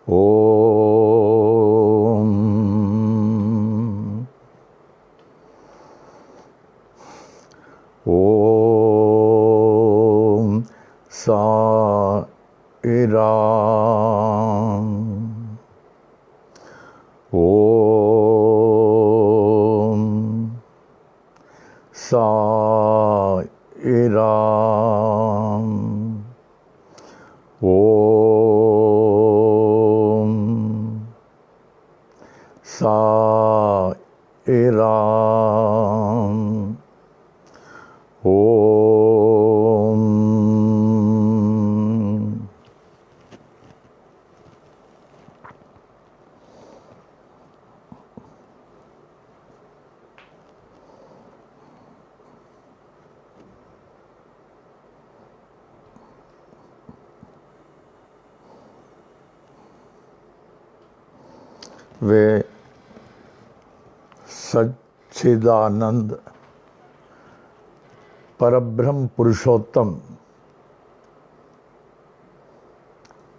ओम ओम साई राम। ओम साई राम। ओम साई राम। ओम वे सच्चिदानंद परब्रह्म पुरुषोत्तम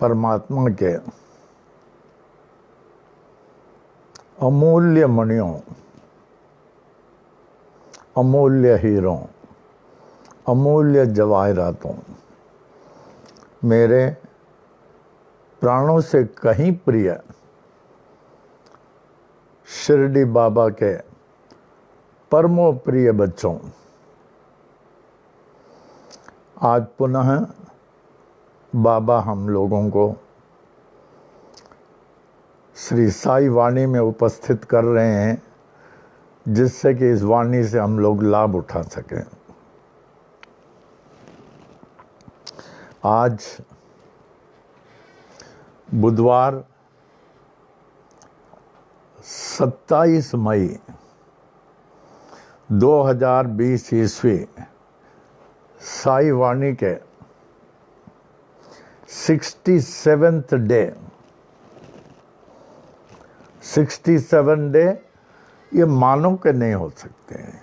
परमात्मा के अमूल्य मणियों, अमूल्य हीरों, अमूल्य जवाहरातों, मेरे प्राणों से कहीं प्रिय शिरडी बाबा के परमो प्रिय बच्चों, आज पुनः बाबा हम लोगों को श्री साई वाणी में उपस्थित कर रहे हैं, जिससे कि इस वाणी से हम लोग लाभ उठा सकें। आज बुधवार 27 मई 2020 ईस्वी साई वाणी के 67th डे। 67 डे ये मानव के नहीं हो सकते हैं,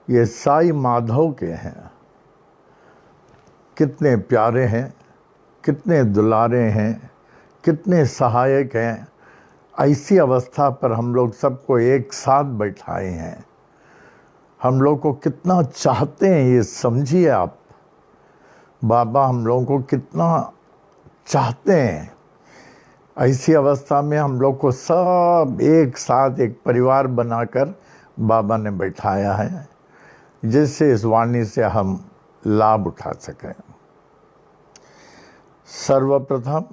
ये साई माधव के हैं। कितने प्यारे हैं, कितने दुलारे हैं, कितने सहायक हैं। ऐसी अवस्था पर हम लोग सबको एक साथ बैठाए हैं। हम लोग को कितना चाहते हैं ये समझिए आप। बाबा हम लोगों को कितना चाहते हैं। ऐसी अवस्था में हम लोग को सब एक साथ एक परिवार बनाकर बाबा ने बैठाया है, जिससे इस वाणी से हम लाभ उठा सकें। सर्वप्रथम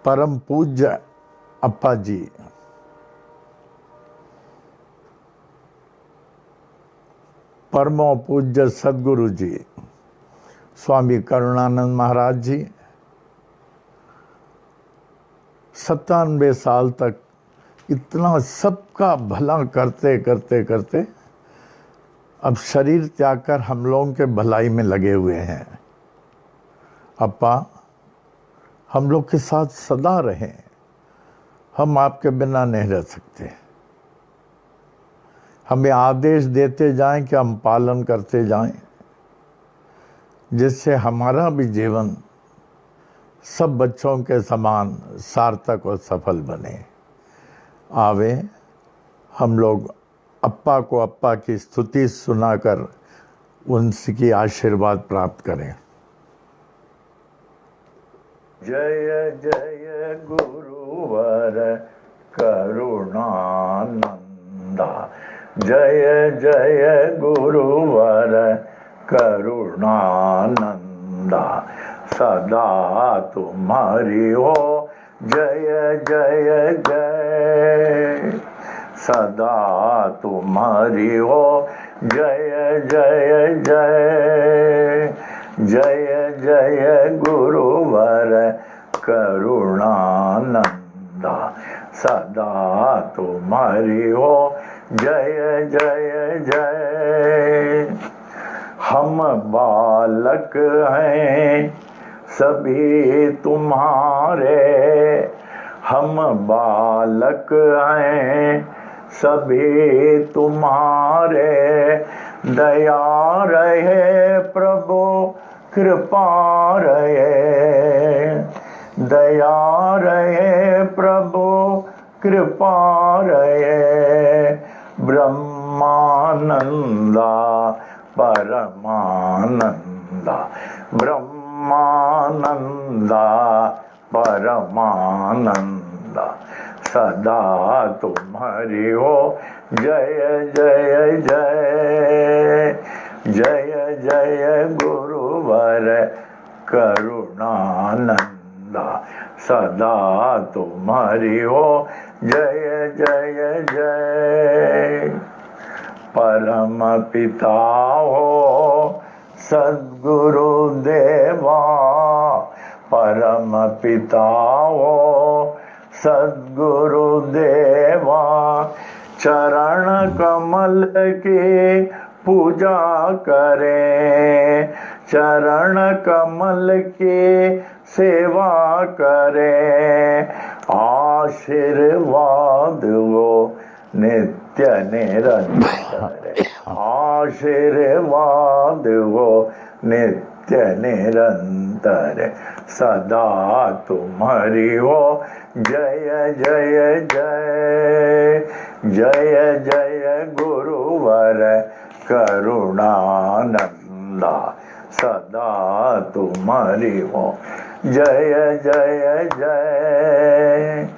परम पूज्य अप्पा जी, परमो पूज्य सद्गुरु जी स्वामी करुणानंद महाराज जी 97 साल तक इतना सबका भला करते करते करते अब शरीर त्याग कर हम लोगों के भलाई में लगे हुए हैं। अप्पा हम लोग के साथ सदा रहें, हम आपके बिना नहीं रह सकते। हमें आदेश देते जाएं कि हम पालन करते जाएं, जिससे हमारा भी जीवन सब बच्चों के समान सार्थक और सफल बने। आवे हम लोग अप्पा को अप्पा की स्तुति सुनाकर उनकी आशीर्वाद प्राप्त करें। जय जय गुरुवर करुणानंदा, जय जय गुरुवर करुणानंदा, सदा तुम्हारी हो जय जय जय, सदा तुम्हारी हो जय जय जय, जय जय गुरुवर करुणानंदा, सदा तुम्हारी हो जय जय जय। हम बालक हैं सभी तुम्हारे, हम बालक हैं सभी तुम्हारे, दया रहे प्रभु कृपा रहे, दया रहे प्रभु कृपा रहे, ब्रह्मानंदा परमानंदा, ब्रह्मानंदा परमानंदा, सदा तुम्हारी हो जय जय जय, जय जय गुरुवर करुणानंदा, सदा तुम्हारी हो जय जय जय। परम पिता हो सद्गुरु देवा, परम पिता हो सद्गुरु देवा, चरण कमल की पूजा करें, चरण कमल की सेवा करें, आशीर्वाद वो नित्य निरंतर, आशीर्वाद वो नित्य निरंतर, सदा तुम्हारी हो जय जय जय, जय जय गुरुवर करुणानंदा, सदा तुम्हारी हो जय जय जय।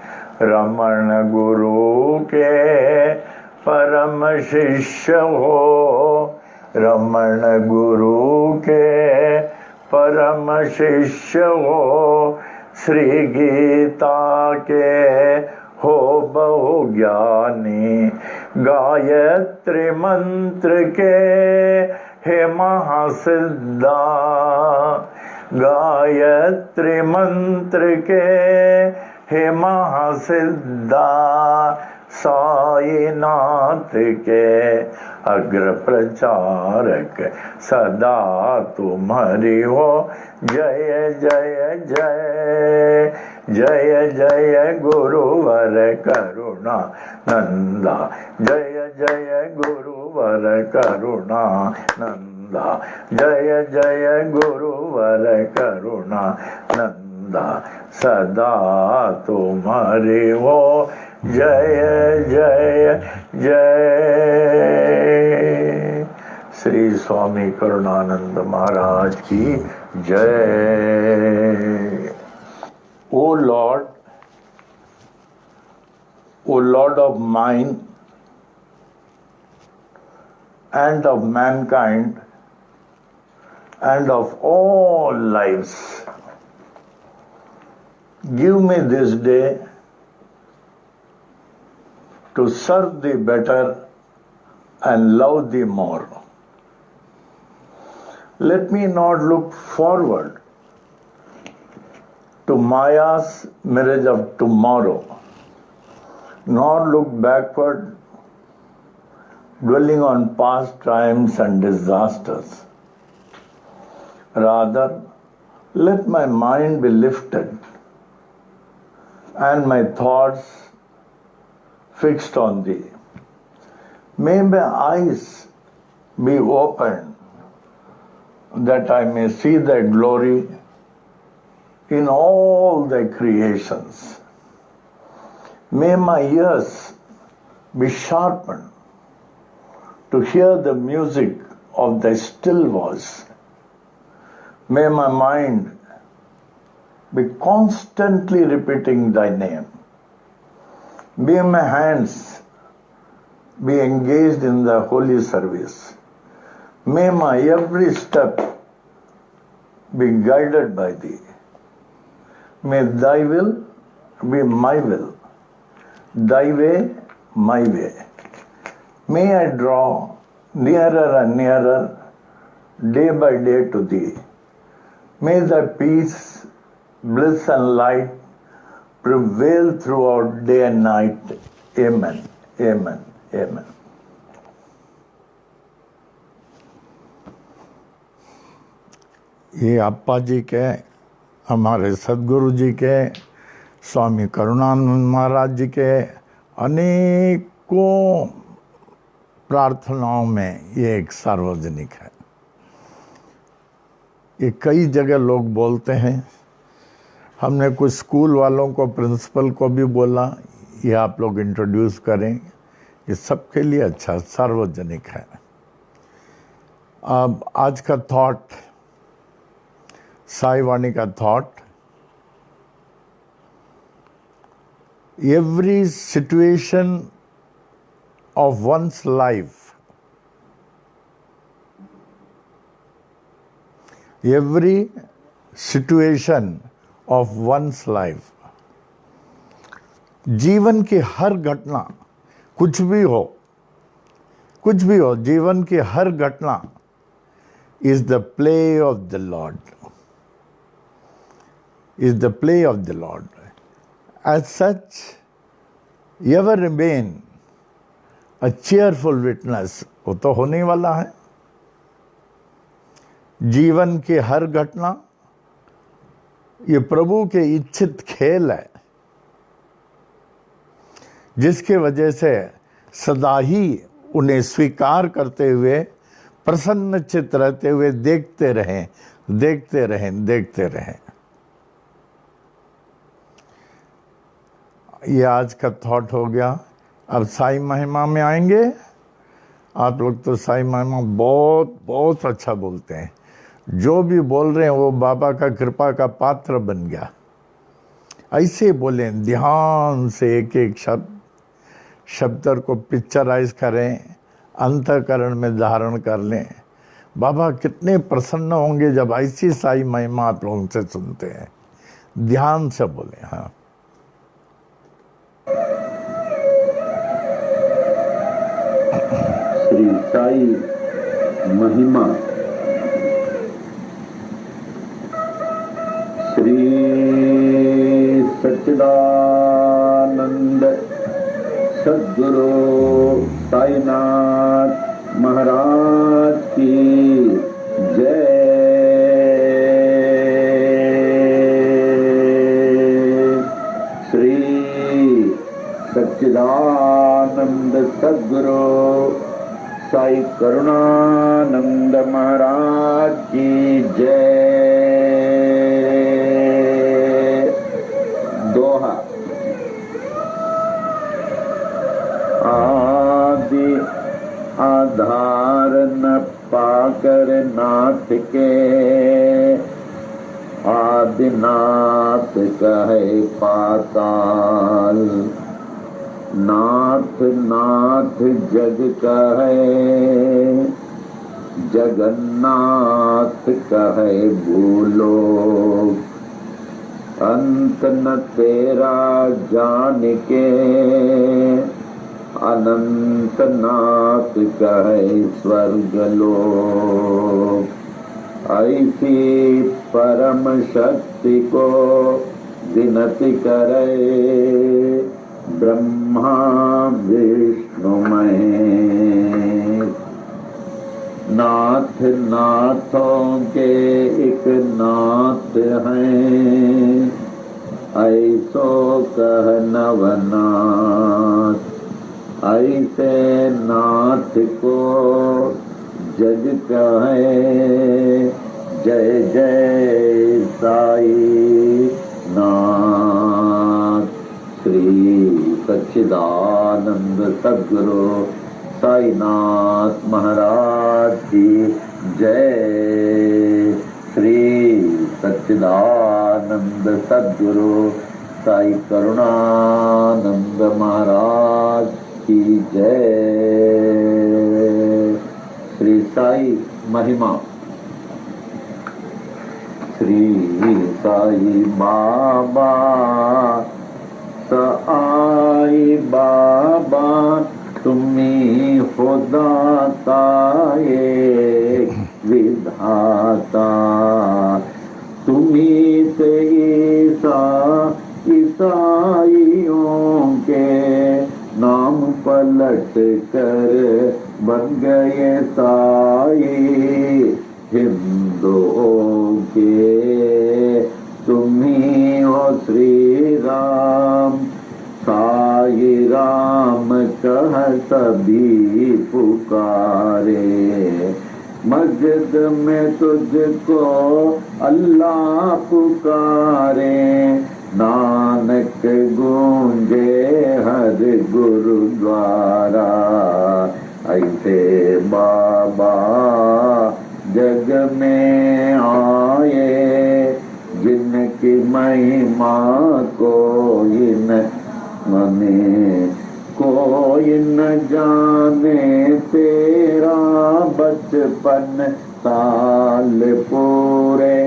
रमण गुरु के परम शिष्य हो, रमण गुरु के परम शिष्य हो, श्री गीता के हो बहु ज्ञानी, गायत्री मंत्र के हे महासिद्धा, गायत्री मंत्र के हे महासिद्धा, साईनाथ के अग्र प्रचारक, सदा तुम्हारी हो जय जय जय, जय जय गुरुवर करुणा नंदा, जय जय गुरुवर करुणा नंदा, जय जय गुरुवर करुणा नंदा, सदा तुम्हारी हो जय जय जय। श्री स्वामी करुणानंद महाराज की जय। O Lord of mine and of mankind and of all lives, give me this day to serve thee better and love thee more. Let me not look forward to Maya's mirage of tomorrow, nor look backward, dwelling on past triumphs and disasters. Rather, let my mind be lifted and my thoughts fixed on thee. May my eyes be opened that I may see thy glory in all thy creations. May my ears be sharpened to hear the music of thy still voice. May my mind be constantly repeating thy name. May my hands be engaged in the holy service. May my every step be guided by thee. May thy will be my will, thy way my way. May I draw nearer and nearer day by day to thee. May thy peace, bliss and light prevail throughout day and night. Amen, amen, amen. ये अप्पा जी के, हमारे सद्गुरु जी के, स्वामी करुणानंद महाराज जी के अनेकों प्रार्थनाओं में ये एक सार्वजनिक है। ये कई जगह लोग बोलते हैं। हमने कुछ स्कूल वालों को, प्रिंसिपल को भी बोला ये आप लोग इंट्रोड्यूस करें, ये सबके लिए अच्छा, सार्वजनिक है। अब आज का थॉट, साई वाणी का thought, every situation of one's life, every situation of one's life, जीवन की हर घटना, कुछ भी हो, जीवन की हर घटना is the play of the Lord, is the play of the Lord. As such, ever remain a cheerful witness, वो तो होने वाला है। जीवन की हर घटना ये प्रभु के इच्छित खेल है, जिसके वजह से सदा ही उन्हें स्वीकार करते हुए, प्रसन्नचित्त रहते हुए देखते रहें, देखते रहें, देखते रहें। ये आज का थॉट हो गया। अब साई महिमा में आएंगे। आप लोग तो साई महिमा बहुत बहुत अच्छा बोलते हैं, जो भी बोल रहे हैं वो बाबा का कृपा का पात्र बन गया। ऐसे बोलें, ध्यान से एक एक शब्द को पिक्चराइज करें, अंतःकरण में धारण कर लें। बाबा कितने प्रसन्न होंगे जब ऐसी साई महिमा आप लोगों से सुनते हैं। ध्यान से बोलें। हाँ, श्री साई महिमा। श्री सच्चिदानंद सद्गुरु साईनाथ महाराज की जय। श्री सच्चिदानंद सद्गुरु साई करुणानंद महाराज की जय। दोहा। आदि आधार न पाकर नाथ के, आदिनाथ कहे पाताल। नाथ नाथ जग कहे, जगन्नाथ कहे भूलोक। अंत न तेरा जान के, अनंत नाथ कहे स्वर्गलोक। ऐसी परम शक्ति को विनती करे, ब्रह्मा विष्णु महेश। नाथ नाथों के एक नाथ हैं, ऐसो कह नवनाथ। ऐसे नाथ को जग कहे, जय जय साई नाथ। श्री सच्चिदानंद सद्गुरु साईनाथ महाराज की जय। श्री सच्चिदानंद सद्गुरु साई करुणानंद महाराज की जय। श्री साई महिमा। श्री साई बाबा साई बाबा, तुम्ही हो दाता एक विधाता। तुम्ही से ईसाइयों के नाम पलट कर बन गए साई। हिंदुओं के तुम्ही हो श्री राम। साई राम कह सभी पुकारे, मस्जिद में तुझको अल्लाह पुकारे, नानक गूंजे हर गुरुद्वारा। ऐसे बाबा जग में आए, जिनकी महिमा कोई न मने, कोई न जाने। तेरा बचपन साल पूरे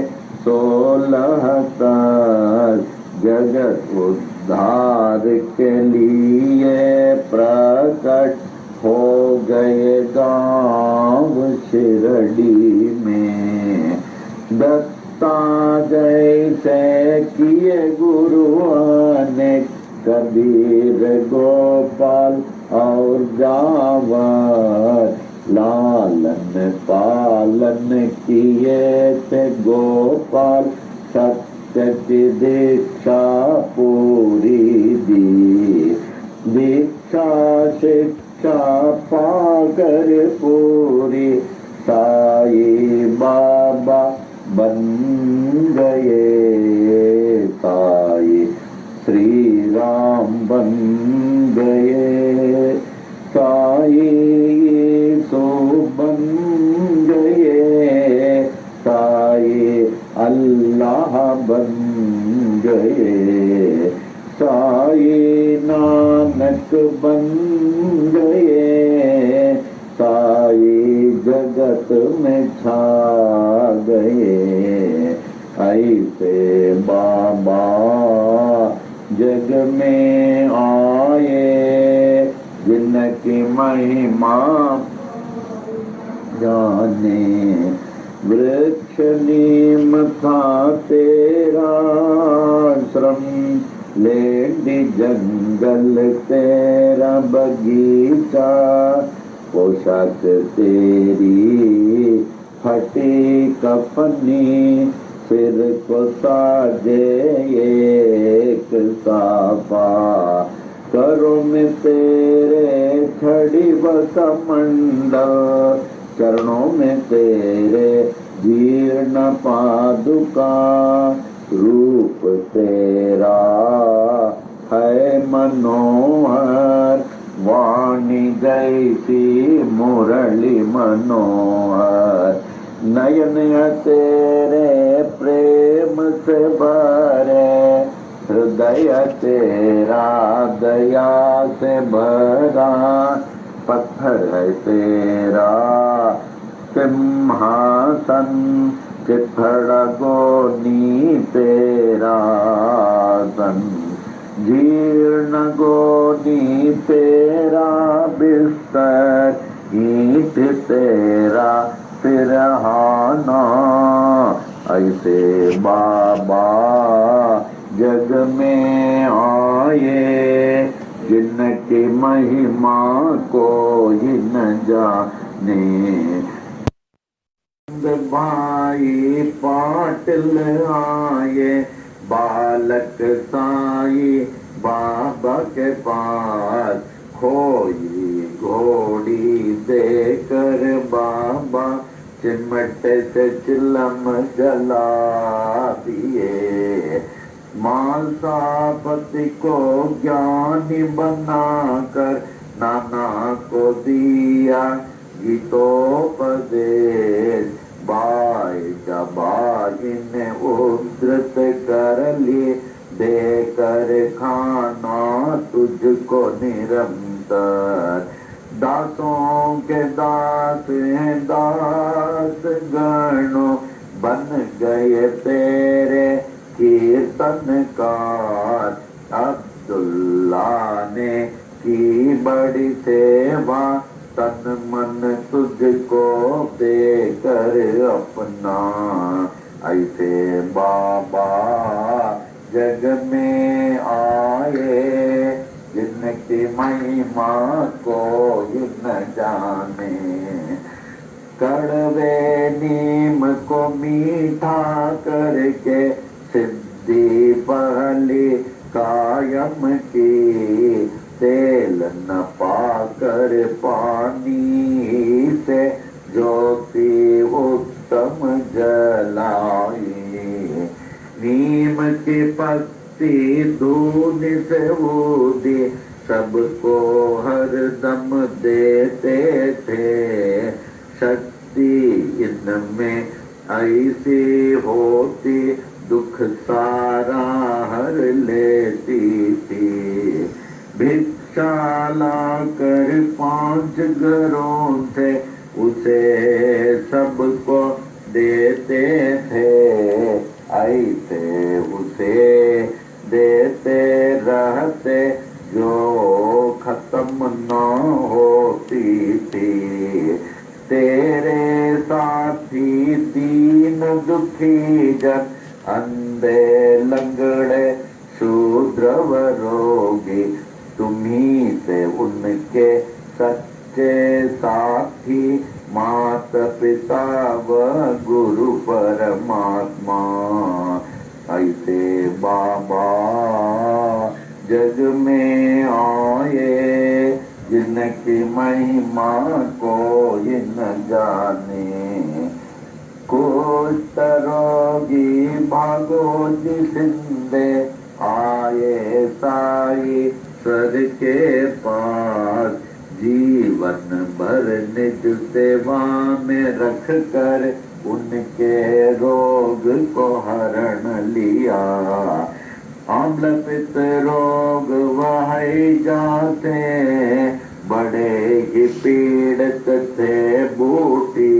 16 तक, जगत उद्धार के लिए प्रकट हो गए गांव शिरडी में। दत्ता जैसे किए गुरुओं ने, कबीर गोपाल और जावर, लालन पालन किए थे गोपाल। सत्य की दीक्षा पूरी दी, दीक्षा शिक्षा पाकर पूरी, साई बाबा बन गए। साई श्री राम बन गए, साई यीशु बन गए, साई अल्लाह बन गए, साई नानक बन गए, साई जगत में छा गए। ऐसे बाबा जग में आए, जिनकी महिमा जाने। वृक्ष नीम था तेरा आश्रम, लेडी जंगल तेरा बगीचा। पोशाक तेरी फटी कफनी, सिर को साजे एक साफा। करों में तेरे छड़ी व कमंडल, चरणों में तेरे जीर्ण पादुका। रूप तेरा है मनोहर, वाणी जैसी मुरली मनोहर। नयन तेरे प्रेम से भरे, हृदय तेरा दया से भरा। पत्थर है तेरा सिंहासन, चिथड़गोनी तेरा सन। जीर्ण गोनी तेरा बिस्तर, ईंट तेरा सिरहाना। ऐसे बाबा जग में आए, जिनकी महिमा कोई न जाने। भाई पाटिल आए, बालक साई बाबा के पास। खोई घोड़ी देकर बाबा, चिमट से चिलम जला दिए। मालसापति को ज्ञानी बनाकर, नाना को दिया गीतोपदेश। बाई जबाई ने उद्धृत कर लिए, देकर खाना तुझको निरंतर। दासों के दास हैं दास गणों, बन गए तेरे कीर्तनकार। अब्दुल्ला ने की बड़ी सेवा, तन मन तुझको देकर अपना। ऐसे बाबा जग में आए, जिनकी महिमा कोई न जाने। कड़वे नीम को मीठा करके, सिद्धि पहली कायम की। तेल न पाकर पानी से ज्योति की पत्ती धूनी से ऊदी सबको हर दम देते थे। शक्ति इनमें ऐसी होती दुख सारा हर लेती थी। भिक्षा लाकर 5 घरों से उसे सबको देते थे। ऐसे उसे देते रहते जो खत्म न होती थी। तेरे साथी दीन दुखी जन अंधे लंगड़े शूद्र व रोगी तुम्ही से उनके सच्चे साथी माता पिता व गुरु परमात्मा। ऐसे बाबा जग में आए जिनकी महिमा कोई न जाने। कुष्ठ रोगी भागो जिंदे आए साई सर के पास। जीवन भर निज सेवा में रख कर उनके रोग को हरण लिया। आम्ल पित्त रोग वह जाते बड़े ही पीड़ित थे बूटी।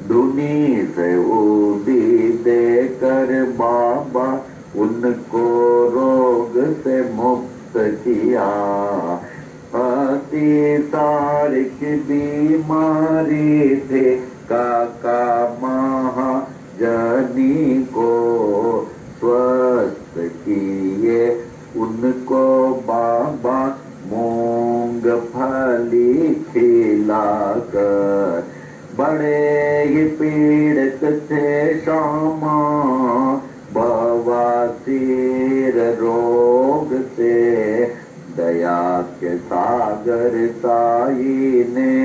धुनी से ऊदी देकर बाबा उनको रोग से मुक्त किया। अति तारीख बीमारी थे काका महाजनी को स्वस्थ किए उनको बाबा मूंगफली खिलाकर। बड़े ही पीड़ित थे श्यामा बवासीर रोग से। दया के सागर साई ने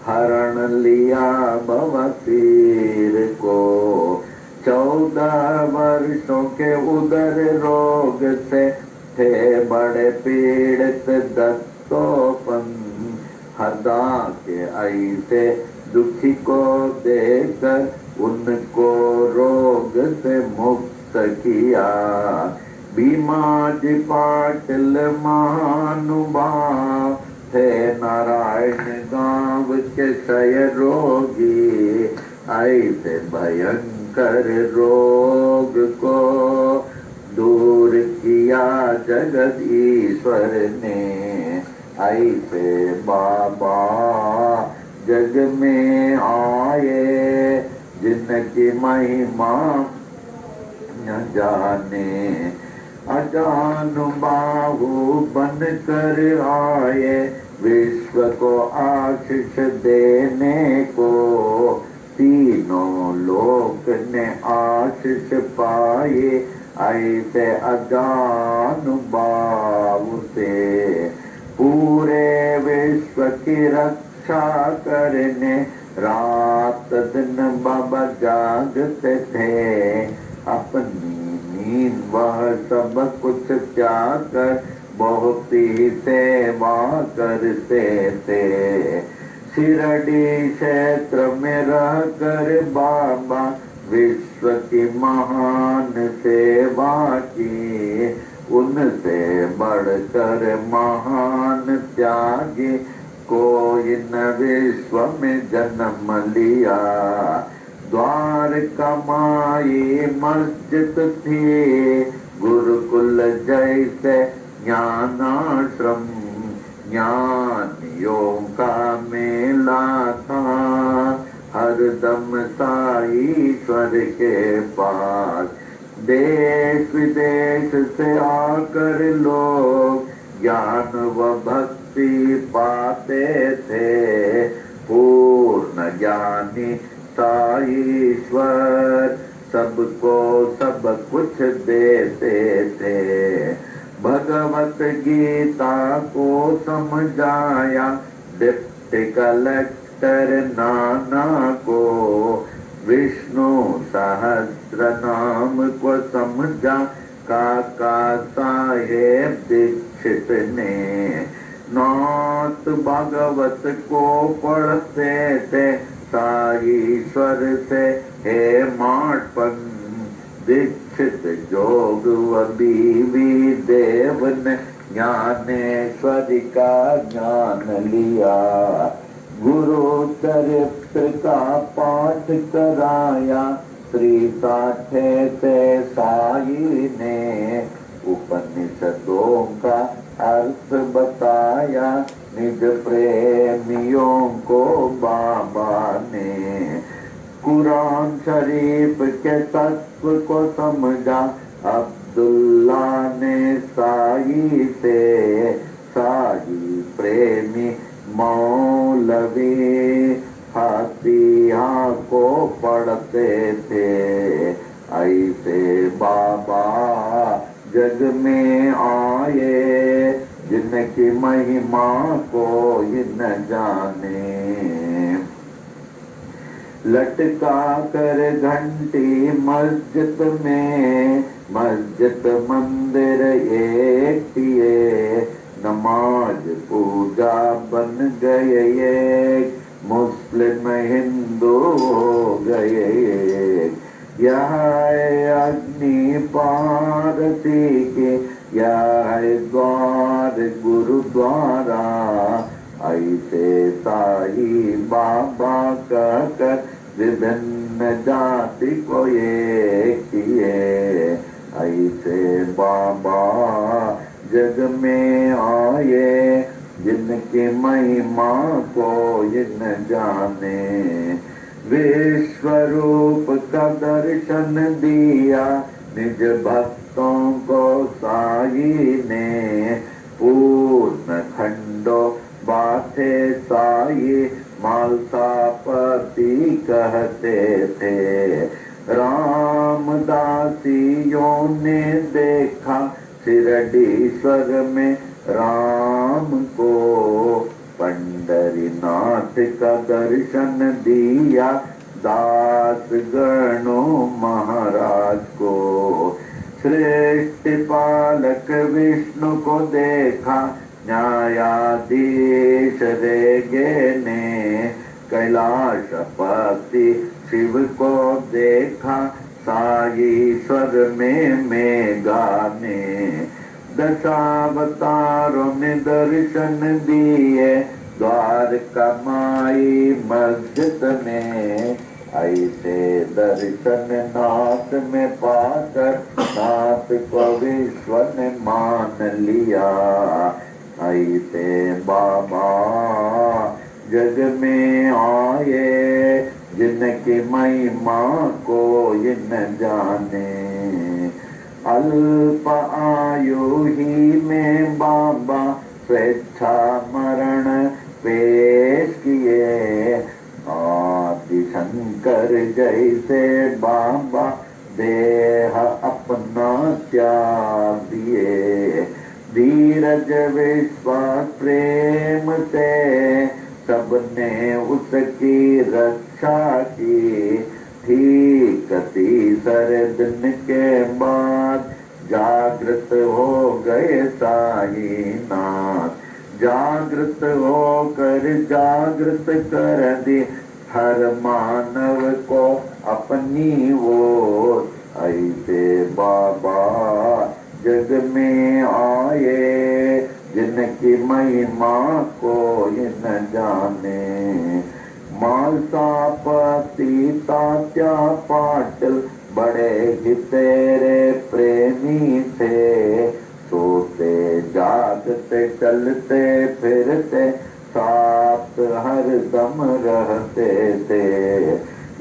हरण लिया बवासीर को। 14 वर्षों के उदर रोग से थे बड़े पीड़ित दत्तोपन। हदा के ऐसे दुखी को देकर उनको रोग से मुक्त किया। भीमाजी पाटिल महानुभाव थे नारायण गांव के क्षय रोगी। ऐसे भयंकर रोग को दूर किया जगत ईश्वर ने। ऐसे बाबा जग में आए जिनकी महिमा न जाने। अजानु बाहु बन कर आए विश्व को आशीष देने को। तीनों लोक ने आशीष पाए ऐसे अजानु बाहु से। पूरे विश्व की रक्षा करने रात दिन बाबा जागते थे। अपनी नींद वह सब कुछ त्याग कर बहुत ही सेवा करते थे। शिरडी क्षेत्र में रह कर बाबा विश्व की महान सेवा की। उनसे बढ़कर महान त्यागी कोई न विश्व में जन्म लिया। द्वारका माई मस्जिद थी गुरुकुल जैसे ज्ञानाश्रम। ज्ञानियों का मेला था हरदम साईश्वर के पास। देश विदेश से आकर लोग ज्ञान व भक्ति पाते थे। पूर्ण ज्ञानी साईश्वर सबको सब कुछ देते थे। भगवत गीता को समझाया डिप्टी कलेक्टर नाना को। विष्णु सहस्र नाम को समझा काका साहेब दीक्षित ने। नाथ भागवत को पढ़ते थे साईश्वर से हे माटपन दीक्षित जोग व बीवी देव ने ज्ञानेश्वरी का ज्ञान लिया। गुरु चरित्र का पाठ कराया श्री साठे से साई ने। उपनिषदों का अर्थ बताया निज प्रेमियों को बाबा ने। कुरान शरीफ के तत्व को समझा अब्दुल्ला ने साई से। साई प्रेमी मौलवी फातिहा को पढ़ते थे। ऐसे बाबा जग में आए जिनकी महिमा कोई न जाने। लटका कर घंटी मस्जिद में मस्जिद मंदिर एक किए। नमाज पूजा बन गए एक मुस्लिम हिंदू हो गए एक। यह अग्नि पारसी के यह द्वार गुरुद्वारा। ऐसे साई बाबा कहकर विभिन्न जाति को एक किए। ऐसे बाबा जग में आए जिनकी महिमा कोई न जाने। विश्व रूप का दर्शन दिया निज भक्तों को साई ने। पूर्ण खंडो बाते साई मालसापति कहते थे। रामदासियों ने देखा शिरडीश्वर में राम को। पंडरीनाथ का दर्शन दिया दास गणों महाराज को। श्रेष्ठ पालक विष्णु को देखा न्यायाधीश रेगे ने। कैलाशपति शिव को देखा साईश्वर में मेघा ने। दशावतारों ने दर्शन दिए द्वारका माई मस्जिद में। ऐसे दर्शन नाथ में पाकर नाथ को विश्व ने मान लिया। ऐसे बाबा जग में आए जिनकी महिमा कोई न जाने। अल्प आयु ही में बाबा स्वेच्छा मरण पेश किए। आदि शंकर जैसे बाबा देह अपना त्याग दिए। धीरज विश्वास प्रेम से सबने उसकी रक्षा की। ठीक तीसरे दिन के बाद जागृत हो गए साईनाथ। जागृत होकर जागृत कर दी हर मानव को अपनी ओर। ऐसे बाबा जग में आए जिनकी महिमा कोई न जाने। मालसापति तात्या पाटिल बड़े ही तेरे प्रेमी थे। सोते जागते चलते फिरते साथ हर दम रहते थे।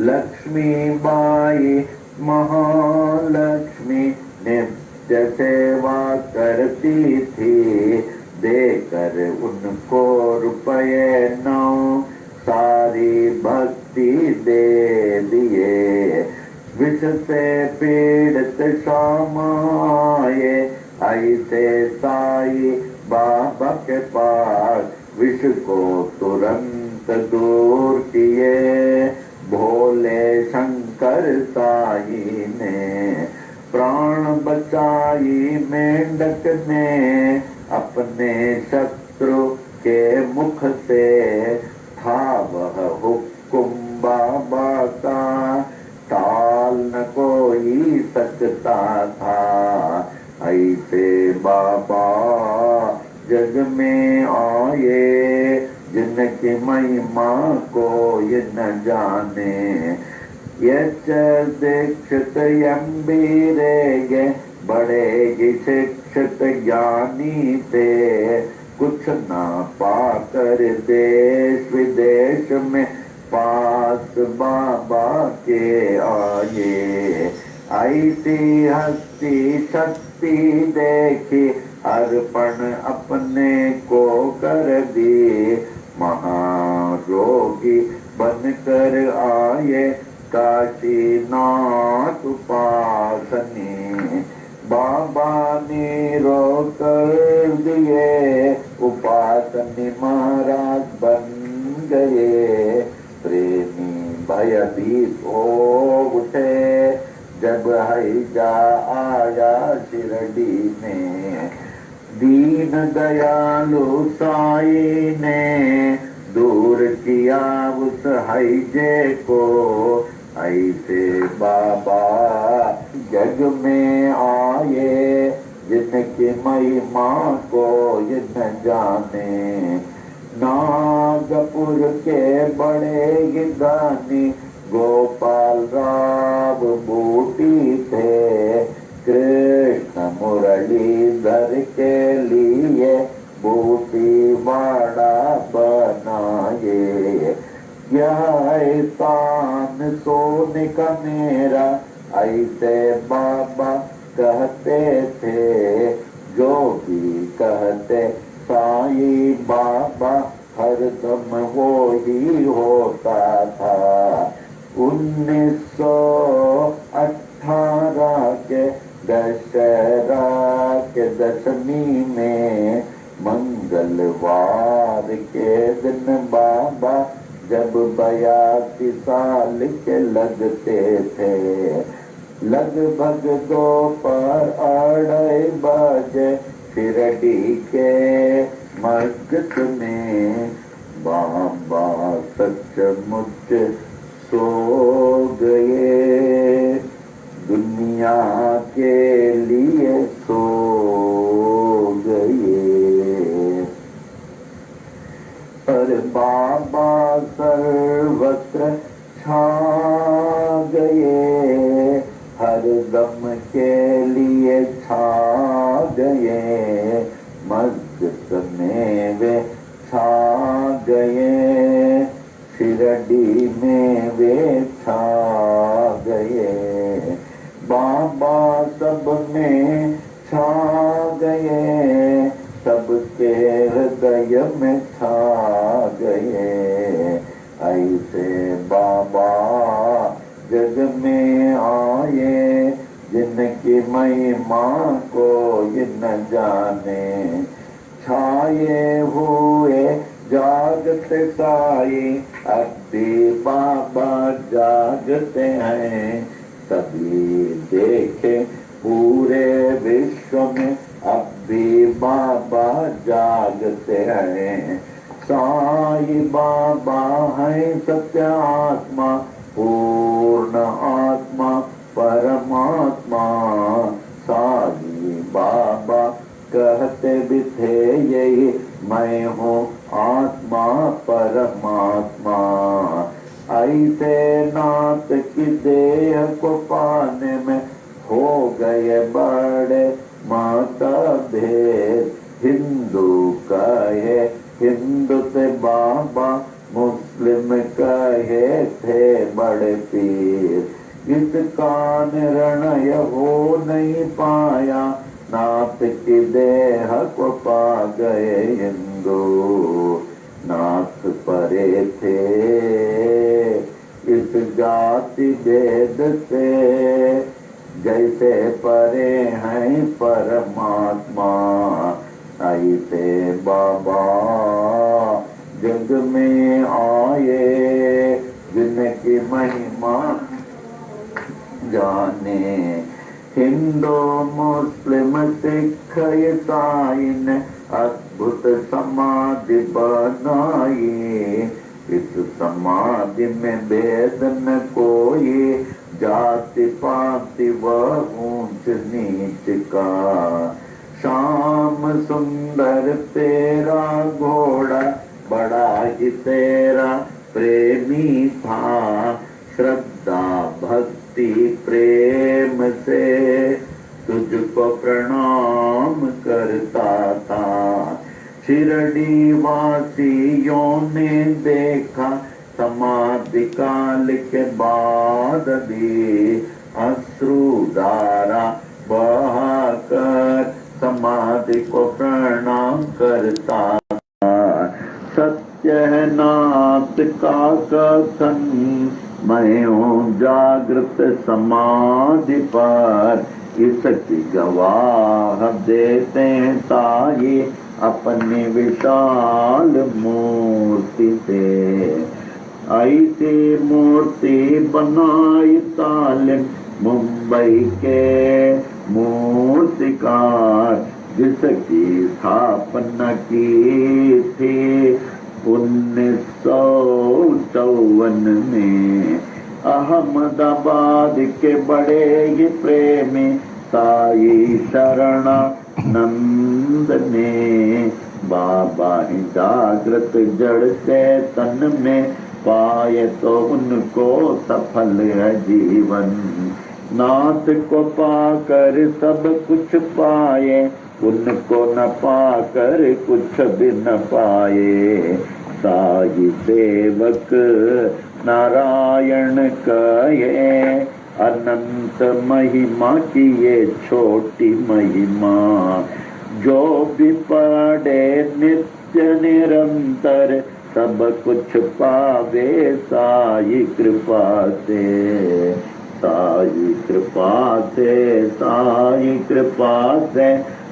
लक्ष्मी बाई महालक्ष्मी नित्य सेवा करती थी। देकर उनको रुपये 9 सारी भक्ति दे दिए। विष से पीड़ित शामाए ऐसे साई बाबा के पास। विष को तुरंत दूर किए भोले शंकर कर साई ने, प्राण बचाई मेंढक ने अपने शत्रु के मुख से, था वह हुक्म बाबा का टाल न कोई सकता था। ऐसे बाबा जग में आए जिनकी महिमा कोई न जाने, यच दीक्षित यम्बीरे ये बड़े ही शिक्षित ज्ञानी थे, कुछ ना पाकर देश विदेश में पास बाबा के आए। ऐसी हस्ती शक्ति देखी अर्पण अपने को कर दी, महारोगी बनकर आए काशीनाथ उपासनी। बाबा ने रोक कर दिए उपासनी महाराज बन गए। प्रेमी भयभीत हो उठे जब हैजा आया शिरडी में, दीन दयालु साई ने दूर किया उस हैजे को। ऐसे बाबा जग में आए जिनकी महिमा को ये न जाने, नागपुर के बड़े दानी गोपाल राव बूटी थे, कृष्ण मुरलीधर के लिए बूटी वाड़ा बनाए। यह तान सोने का मेरा ऐसे बाबा कहते थे, जो भी कहते साई बाबा हरदम वो ही होता था। 1918 के दशहरा के दशमी में मंगलवार के दिन बाबा जब 82 साल के लगते थे, लगभग दोपहर 2:30 बजे शिरडी के मस्जिद में बाबा सचमुच सो गए, दुनिया के लिए सो गए। पर बाबा सर्वत्र छा गए, हर दम के लिए छा गए, मस्जिद में वे छा गए, शिरडी में वे छा गए। बाबा सब में छा गए, सबके हृदय में छा गए। ऐसे बाबा जग में आए जिनकी महिमा को ये न जाने, छाए हुए जागते साई अब भी बाबा जागते हैं। सभी देखे पूरे विश्व में अब भी बाबा जागते हैं। साई बाबा है सत्य आत्मा, पूर्ण आत्मा परमात्मा। साई बाबा कहते भी थे यही, मैं हूँ आत्मा परमात्मा। ऐसे नाथ की देह को पाने में हो गए बड़े मतभेद। हिंदू कहे हिंदू से बाबा, मुस्लिम कहे थे बड़े पीर। इसका निर्णय हो नहीं पाया, नाथ की देह को पा गए हिंदू। नाथ परे थे इस जाति भेद से, जैसे परे हैं परमात्मा। ऐसे बाबा जग में आए जिनकी महिमा जाने। हिंदू मुस्लिम सिख ईसाई ने अद्भुत समाधि बनाई। इस समाधि में भेद न कोई, जाति पाति व ऊंच नीच का। श्याम सुंदर तेरा घोड़ा, बड़ा ही तेरा प्रेमी था। श्रद्धा भक्ति प्रेम से तुझको प्रणाम करता था। शिरडी वासियों ने देखा समाधि काल के बाद भी अश्रुधारा बहाकर समाधि को प्रणाम करता था। सत्य है नाथ का कथन, मैं हूँ जागृत समाधि पर। इसकी गवाह देते ताये अपनी विशाल मूर्ति से। ऐसी मूर्ति बनाई तालिम मुंबई के मूर्तिकार, जिसकी स्थापना की थी 1954 में। अहमदाबाद के बड़े ही प्रेमी साई शरणानंद ने बाबा ही जागृत जड़ से तन में पाए तो उनको सफल है जीवन। नाथ को पाकर सब कुछ पाए, उनको न पाकर कुछ भी न पाए। साई सेवक नारायण कहे, अनंत महिमा की ये छोटी महिमा। जो भी पढ़े नित्य निरंतर, सब कुछ पावे साई कृपा से। साई कृपा से, साई कृपा से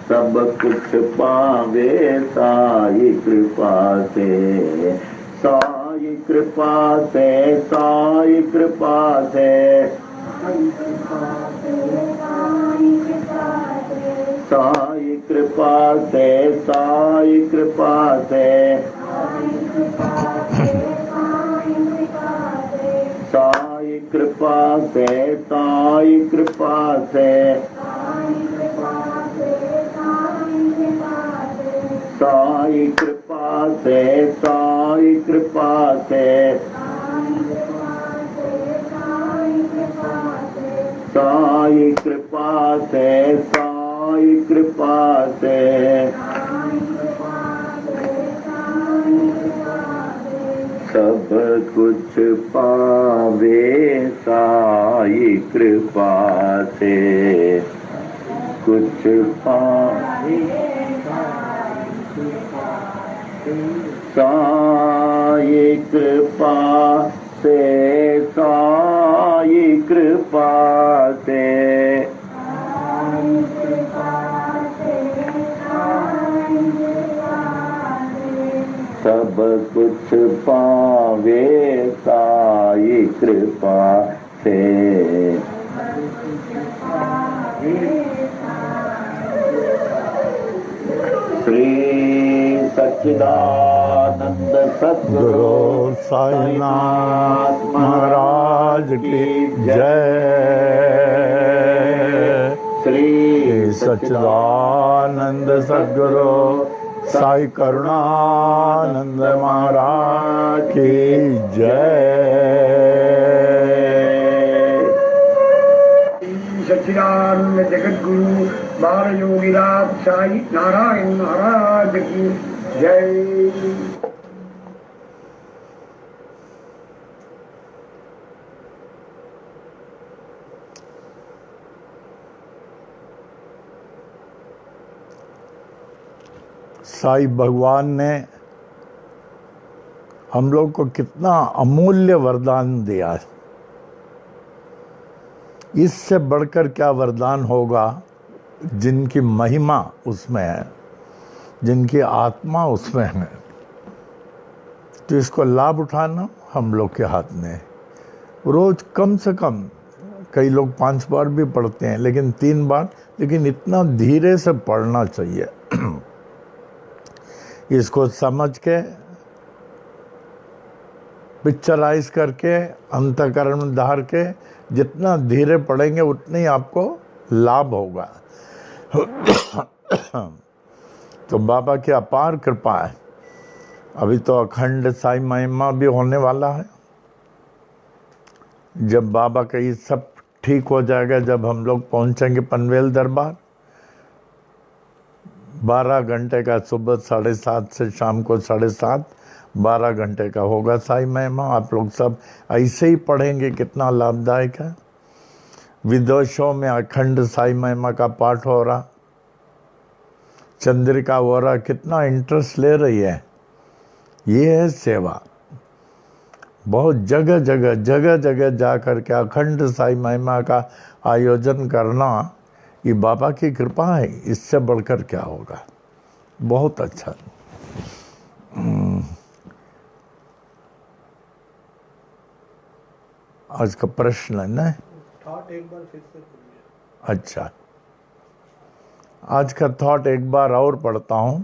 सब कुछ पावे साई कृपा से। साई कृपा से, साई कृपा से, साई कृपा से, साई कृपा से, साई कृपा से, साई कृपा से, साई कृपा से, साई कृपा से, साई कृपा से, साई कृपा से, साई कृपा से, सब कुछ पावे साई कृपा से। कुछ पावे साई कृपा से, साई कृपा से, सब कुछ पावे साई कृपा से। श्री सच्चिदानंद सद्गुरु साईनाथ महाराज की जय। श्री सच्चिदानंद सद्गुरु साई करुणानंद महाराज की जय। सच्चिदानंद जगद्गुरु बाल योगीनाथ साई नारायण महाराज की जय। साई भगवान ने हम लोग को कितना अमूल्य वरदान दिया है। इससे बढ़कर क्या वरदान होगा, जिनकी महिमा उसमें है, जिनकी आत्मा उसमें है। तो इसको लाभ उठाना हम लोग के हाथ में है। रोज कम से कम कई लोग 5 बार भी पढ़ते हैं, लेकिन 3 बार, लेकिन इतना धीरे से पढ़ना चाहिए। इसको समझ के, पिक्चराइज करके, अंतःकरण में धार के जितना धीरे पढ़ेंगे उतनी आपको लाभ होगा। तो बाबा की अपार कृपा है। अभी तो अखंड साई महिमा भी होने वाला है। जब बाबा का ये सब ठीक हो जाएगा, जब हम लोग पहुंचेंगे पनवेल दरबार, 12 घंटे का, सुबह 7:30 से शाम को 7:30, 12 घंटे का होगा साई महिमा। आप लोग सब ऐसे ही पढ़ेंगे, कितना लाभदायक है। विदेशों में अखंड साई महिमा का पाठ हो रहा, चंद्रिका हो रहा, कितना इंटरेस्ट ले रही है। ये है सेवा। बहुत जगह जगह जा कर के अखंड साई महिमा का आयोजन करना, ये बाबा की कृपा है। इससे बढ़कर क्या होगा। बहुत अच्छा। आज का प्रश्न है ना, थॉट एक बार फिर से बोलिए। अच्छा, आज का थॉट एक बार और पढ़ता हूं।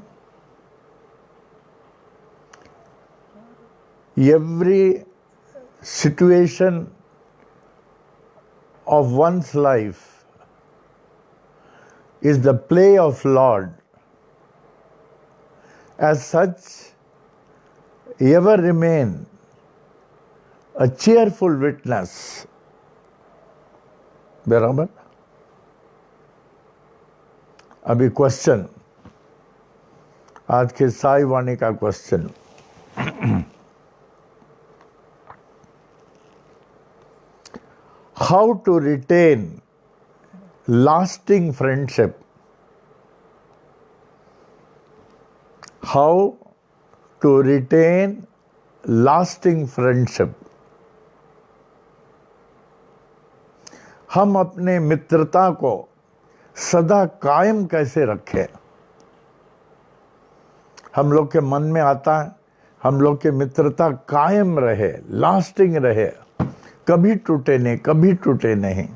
Every situation of one's life is the play of Lord. As such, ever remain a cheerful witness. बराबर। अभी क्वेश्चन, आज के साई वाणी का question. How to retain lasting friendship? How to retain lasting friendship? हम अपने मित्रता को सदा कायम कैसे रखें? हम लोग के मन में आता है, हम लोग की मित्रता कायम रहे, लास्टिंग रहे, कभी टूटे नहीं।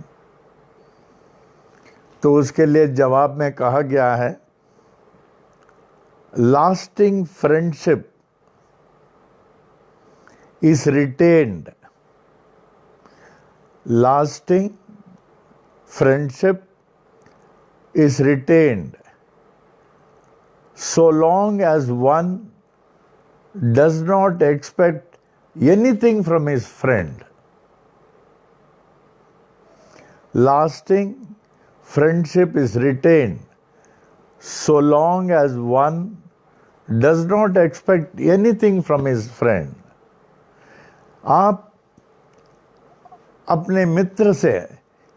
तो उसके लिए जवाब में कहा गया है, lasting friendship is retained. Lasting friendship is retained so long as one does not expect anything from his friend. Lasting friendship is retained so long as one does not expect anything from his friend. आप अपने मित्र से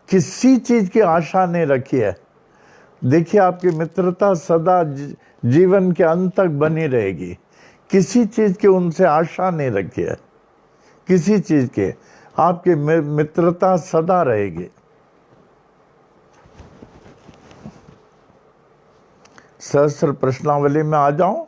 किसी चीज की आशा नहीं रखिए। देखिए, आपकी मित्रता सदा जीवन के अंत तक बनी रहेगी। किसी चीज की उनसे आशा नहीं रखिए, किसी चीज के, आपकी मित्रता सदा रहेगी। सहस्त्र प्रश्नावली में आ जाऊं।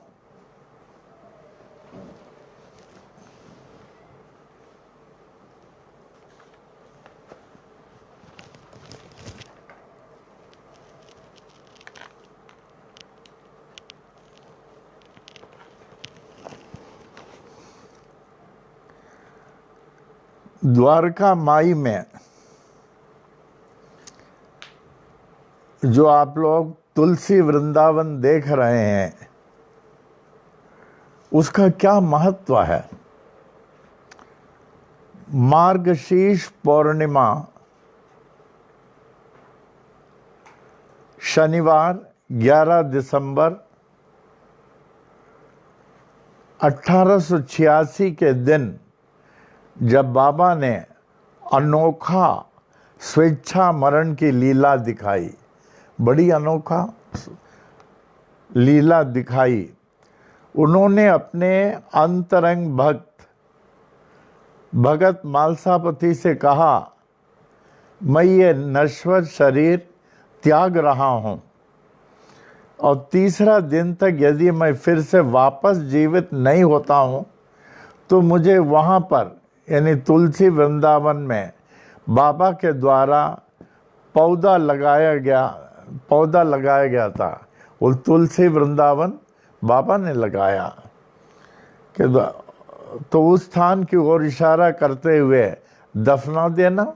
द्वारका माई में जो आप लोग तुलसी वृंदावन देख रहे हैं, उसका क्या महत्व है। मार्गशीर्ष पूर्णिमा शनिवार 11 दिसंबर 1886 के दिन जब बाबा ने अनोखा स्वेच्छा मरण की लीला दिखाई, बड़ी अनोखा लीला दिखाई, उन्होंने अपने अंतरंग भगत मालसापति से कहा, मैं ये नश्वर शरीर त्याग रहा हूं और तीसरा दिन तक यदि मैं फिर से वापस जीवित नहीं होता हूं तो मुझे वहां पर यानी तुलसी वृंदावन में बाबा के द्वारा पौधा लगाया गया था। वो तुलसी वृंदावन बाबा ने लगाया कि तो उस स्थान की ओर इशारा करते हुए दफना देना,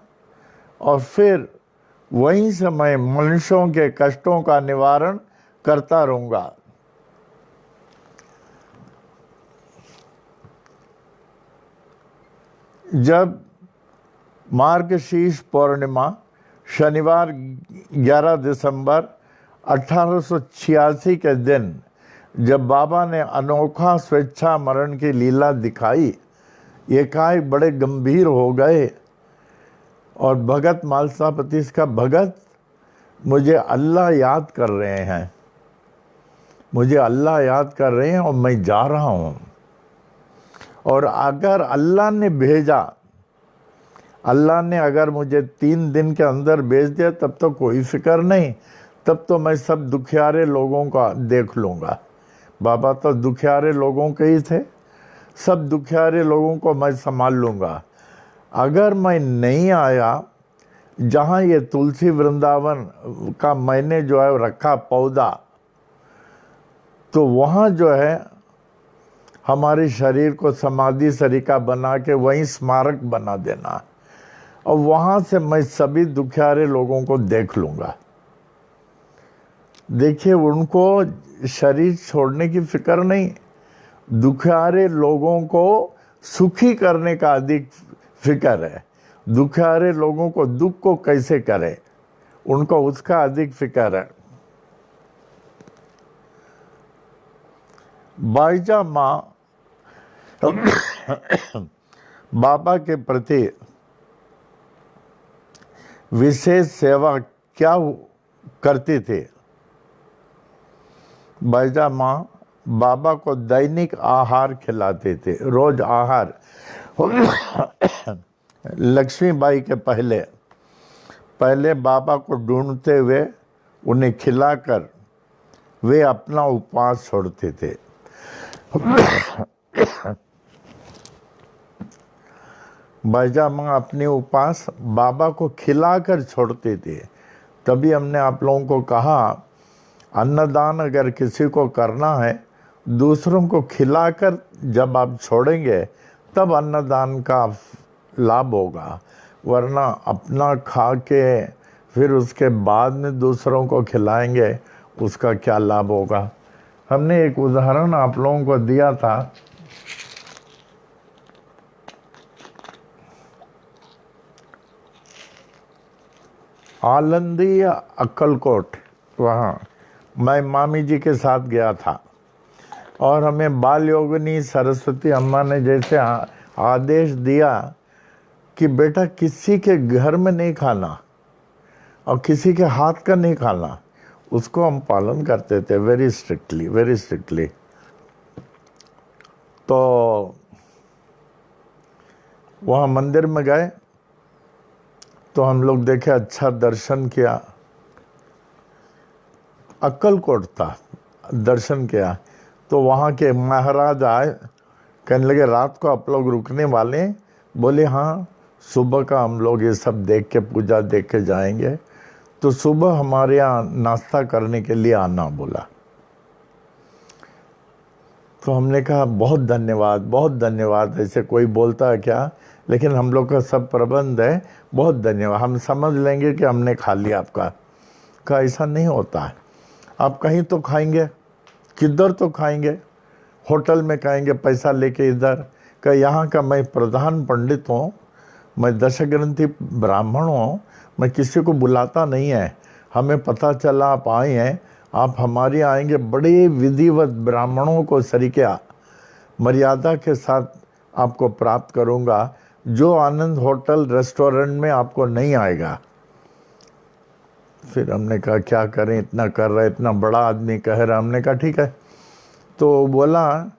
और फिर वहीं से मैं मनुष्यों के कष्टों का निवारण करता रहूँगा। जब मार्गशीर्ष पूर्णिमा शनिवार 11 दिसंबर 1886 के दिन जब बाबा ने अनोखा स्वेच्छा मरण की लीला दिखाई, एकाएक बड़े गंभीर हो गए और भगत मालसापति का भगत मुझे अल्लाह याद कर रहे हैं, मुझे अल्लाह याद कर रहे हैं और मैं जा रहा हूँ। और अगर अल्लाह ने भेजा, अल्लाह ने अगर मुझे 3 दिन के अंदर भेज दिया तब तो कोई फिक्र नहीं, तब तो मैं सब दुखियारे लोगों का देख लूँगा। बाबा तो दुखियारे लोगों के ही थे, सब दुखियारे लोगों को मैं संभाल लूँगा। अगर मैं नहीं आया, जहाँ ये तुलसी वृंदावन का मैंने जो है रखा पौधा, तो वहाँ जो है हमारे शरीर को समाधि सरिका बना के वहीं स्मारक बना देना, और वहाँ से मैं सभी दुखियारे लोगों को देख लूँगा। देखिए, उनको शरीर छोड़ने की फिक्र नहीं, दुखियारे लोगों को सुखी करने का अधिक फिक्र है। दुखियारे लोगों को दुख को कैसे करे, उनको उसका अधिक फिक्र है। बाईजा माँ बाबा के प्रति विशेष सेवा क्या करती थी? बाईजा माँ बाबा को दैनिक आहार खिलाते थे, रोज आहार। लक्ष्मीबाई के पहले बाबा को ढूंढते हुए उन्हें खिलाकर वे अपना उपवास छोड़ते थे। बाईजा माँ अपने उपवास बाबा को खिलाकर छोड़ते थे। तभी हमने आप लोगों को कहा, अन्नदान अगर किसी को करना है, दूसरों को खिलाकर जब आप छोड़ेंगे तब अन्नदान का लाभ होगा, वरना अपना खा के फिर उसके बाद में दूसरों को खिलाएंगे, उसका क्या लाभ होगा। हमने एक उदाहरण आप लोगों को दिया था, आलंदी या अक्कलकोट, वहाँ मैं मामी जी के साथ गया था और हमें बाल योगिनी सरस्वती अम्मा ने जैसे आदेश दिया कि बेटा किसी के घर में नहीं खाना और किसी के हाथ का नहीं खाना, उसको हम पालन करते थे वेरी स्ट्रिक्टली। तो वहाँ मंदिर में गए तो हम लोग देखे, अच्छा दर्शन किया, अक्कलकोट था, दर्शन किया। तो वहाँ के महाराज आए, कहने लगे रात को आप लोग रुकने वाले? बोले हाँ, सुबह का हम लोग ये सब देख के, पूजा देख के जाएंगे, तो सुबह हमारे यहाँ नाश्ता करने के लिए आना बोला। तो हमने कहा बहुत धन्यवाद, ऐसे कोई बोलता है क्या, लेकिन हम लोग का सब प्रबंध है, बहुत धन्यवाद, हम समझ लेंगे कि हमने खा लिया आपका। कहा ऐसा नहीं होता है, आप कहीं तो खाएंगे, किधर तो खाएंगे, होटल में खाएंगे पैसा लेके इधर। कहा यहाँ का मैं प्रधान पंडित हूँ, मैं दशग्रंथी ब्राह्मण हूँ, मैं किसी को बुलाता नहीं है, हमें पता चला आप आए हैं, आप हमारे आएंगे, बड़े विधिवत ब्राह्मणों को सरीका मर्यादा के साथ आपको प्राप्त करूँगा, जो आनंद होटल रेस्टोरेंट में आपको नहीं आएगा। फिर हमने कहा क्या करें, इतना कर रहा है, इतना बड़ा आदमी कह रहा, हमने कहा ठीक है। तो बोला,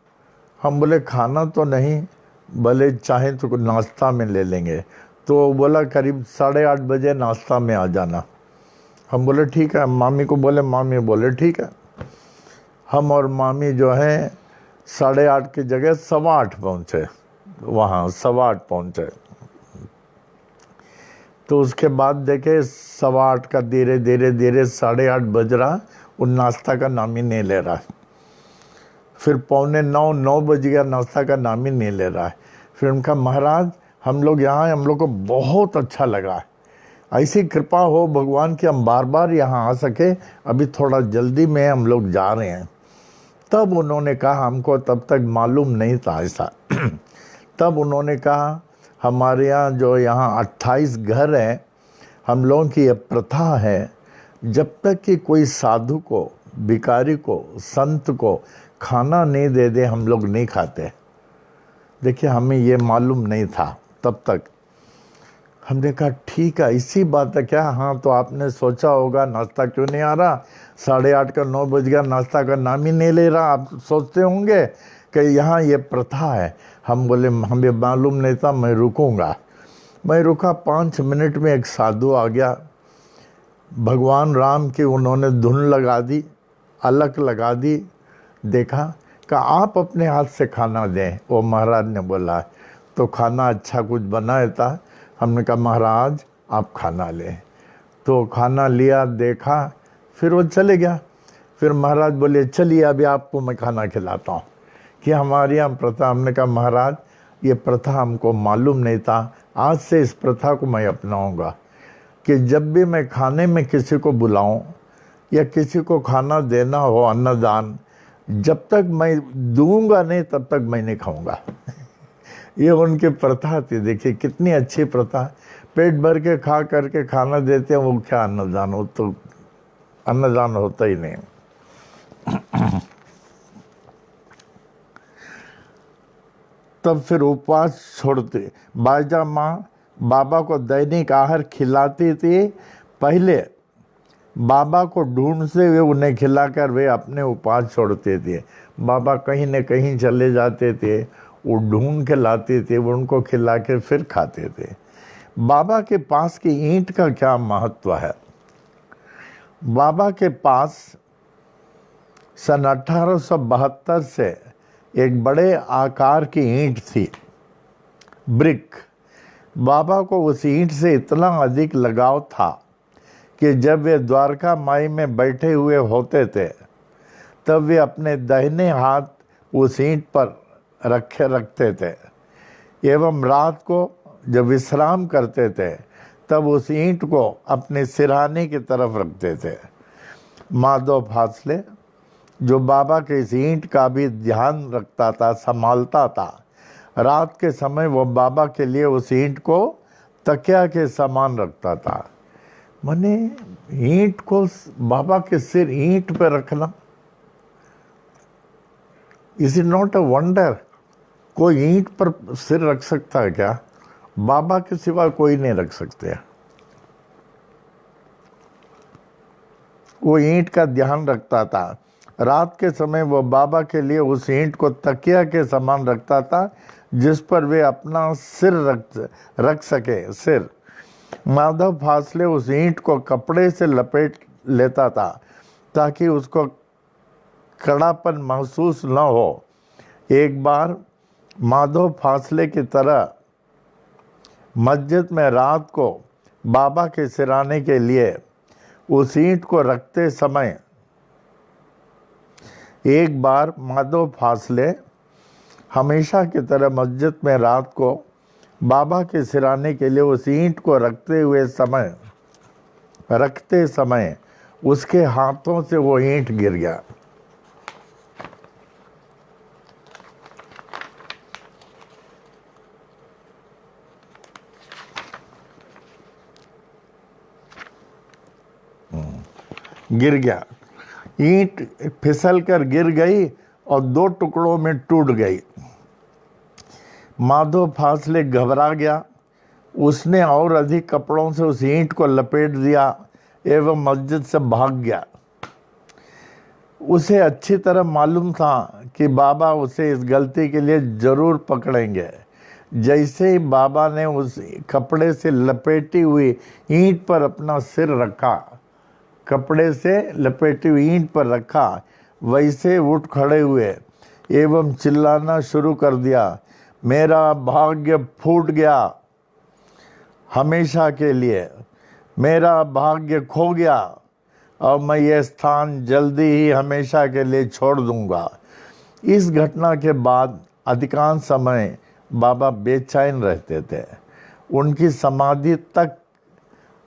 हम बोले खाना तो नहीं, भले चाहें तो नाश्ता में ले लेंगे। तो बोला करीब 8:30 बजे नाश्ता में आ जाना। हम बोले ठीक है, मामी को बोले, मामी बोले ठीक है। हम और मामी जो हैं 8:30 की जगह 8:15 पहुँचे, वहाँ 8:15 पहुँचे। तो उसके बाद देखे 8:15 का धीरे धीरे धीरे 8:30 बज रहा, वो नाश्ता का नाम ही नहीं ले रहा है। फिर 8:45-9 बज गया, नाश्ता का नाम ही नहीं ले रहा है। फिर उनका महाराज हम लोग यहाँ आए, हम लोग को बहुत अच्छा लगा है, ऐसी कृपा हो भगवान कि हम बार बार यहाँ आ सके, अभी थोड़ा जल्दी में हम लोग जा रहे हैं। तब उन्होंने कहा, हमको तब तक मालूम नहीं था ऐसा तब उन्होंने कहा हमारे यहाँ जो यहाँ 28 घर हैं, हम लोगों की ये प्रथा है, जब तक कि कोई साधु को, भिखारी को, संत को खाना नहीं दे दे हम लोग नहीं खाते। देखिए हमें ये मालूम नहीं था तब तक। हमने कहा ठीक है, इसी बात है क्या? हाँ, तो आपने सोचा होगा नाश्ता क्यों नहीं आ रहा, 8:30 का 9 बज गया, नाश्ता का नाम ही नहीं ले रहा। आप सोचते होंगे कि यहाँ ये प्रथा है। हम बोले हमें मालूम नहीं था, मैं रुकूंगा। मैं रुका, 5 मिनट में एक साधु आ गया, भगवान राम की उन्होंने धुन लगा दी, अलग लगा दी, देखा, कहा आप अपने हाथ से खाना दें। वो महाराज ने बोला, तो खाना अच्छा कुछ बनाया था। हमने कहा महाराज आप खाना लें। तो खाना लिया, देखा, फिर वो चले गया। फिर महाराज बोले चलिए अभी आपको मैं खाना खिलाता हूँ, कि हमारे यहाँ प्रथा। हमने कहा महाराज ये प्रथा हमको मालूम नहीं था, आज से इस प्रथा को मैं अपनाऊंगा कि जब भी मैं खाने में किसी को बुलाऊं या किसी को खाना देना हो, अन्नदान, जब तक मैं दूंगा नहीं तब तक मैं नहीं खाऊंगा ये उनकी प्रथा थी। देखिए कितनी अच्छी प्रथा। पेट भर के खा करके खाना देते हैं, वो क्या अन्नदान हो, तो अन्नदान होता ही नहीं। तब फिर उपवास छोड़ते। बाजा माँ बाबा को दैनिक आहार खिलाती थी। पहले बाबा को ढूंढ से वे उन्हें खिलाकर वे अपने उपवास छोड़ते थे। बाबा कहीं न कहीं चले जाते थे, वो ढूंढ के लाते थे, वो उनको खिला के फिर खाते थे। बाबा के पास की ईंट का क्या महत्व है? बाबा के पास सन 1872 से एक बड़े आकार की ईंट थी, ब्रिक। बाबा को उस ईंट से इतना अधिक लगाव था कि जब वे द्वारका माई में बैठे हुए होते थे तब वे अपने दाहिने हाथ उस ईंट पर रखते थे, एवं रात को जब विश्राम करते थे तब उस ईंट को अपने सिरहाने की तरफ रखते थे। माधव फासले जो बाबा के इस ईंट का भी ध्यान रखता था, संभालता था, रात के समय वो बाबा के लिए उस ईंट को तकिया के समान रखता था। माने ईंट को, बाबा के सिर ईंट पे रखना, is it not a wonder? कोई ईंट पर सिर रख सकता है क्या? बाबा के सिवा कोई नहीं रख सकते। वो ईंट का ध्यान रखता था। रात के समय वो बाबा के लिए उस ईंट को तकिया के समान रखता था, जिस पर वे अपना सिर रख सके। सिर माधव फासले उस ईंट को कपड़े से लपेट लेता था ताकि उसको कड़ापन महसूस न हो। एक बार माधव फासले की तरह मस्जिद में रात को बाबा के सिराने के लिए उस ईंट को रखते समय एक बार माधव फासले हमेशा की तरह मस्जिद में रात को बाबा के सिराने के लिए उस ईंट को रखते समय उसके हाथों से वो ईंट गिर गया। ईंट फिसल कर गिर गई और 2 टुकड़ों में टूट गई। माधव फासले घबरा गया। उसने और अधिक कपड़ों से उस ईंट को लपेट दिया एवं मस्जिद से भाग गया। उसे अच्छी तरह मालूम था कि बाबा उसे इस गलती के लिए जरूर पकड़ेंगे। जैसे ही बाबा ने उस कपड़े से लपेटी हुई ईंट पर अपना सिर रखा, कपड़े से लपेटी हुई ईंट पर रखा, वैसे उठ खड़े हुए एवं चिल्लाना शुरू कर दिया, मेरा भाग्य फूट गया। हमेशा के लिए मेरा भाग्य खो गया और मैं ये स्थान जल्दी ही हमेशा के लिए छोड़ दूंगा। इस घटना के बाद अधिकांश समय बाबा बेचैन रहते थे। उनकी समाधि तक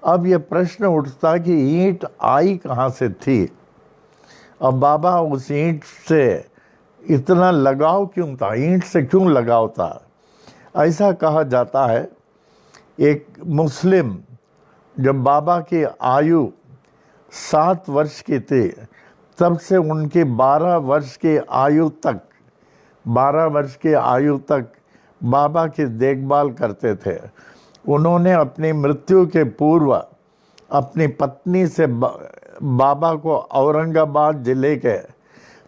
अब ये प्रश्न उठता कि ईंट आई कहाँ से थी और बाबा उस ईंट से इतना लगाव क्यों था, ईंट से क्यों लगाव था। ऐसा कहा जाता है एक मुस्लिम जब बाबा की आयु 7 वर्ष की थी तब से उनकी 12 वर्ष की आयु तक बाबा की देखभाल करते थे। उन्होंने अपनी मृत्यु के पूर्व अपनी पत्नी से बाबा को औरंगाबाद जिले के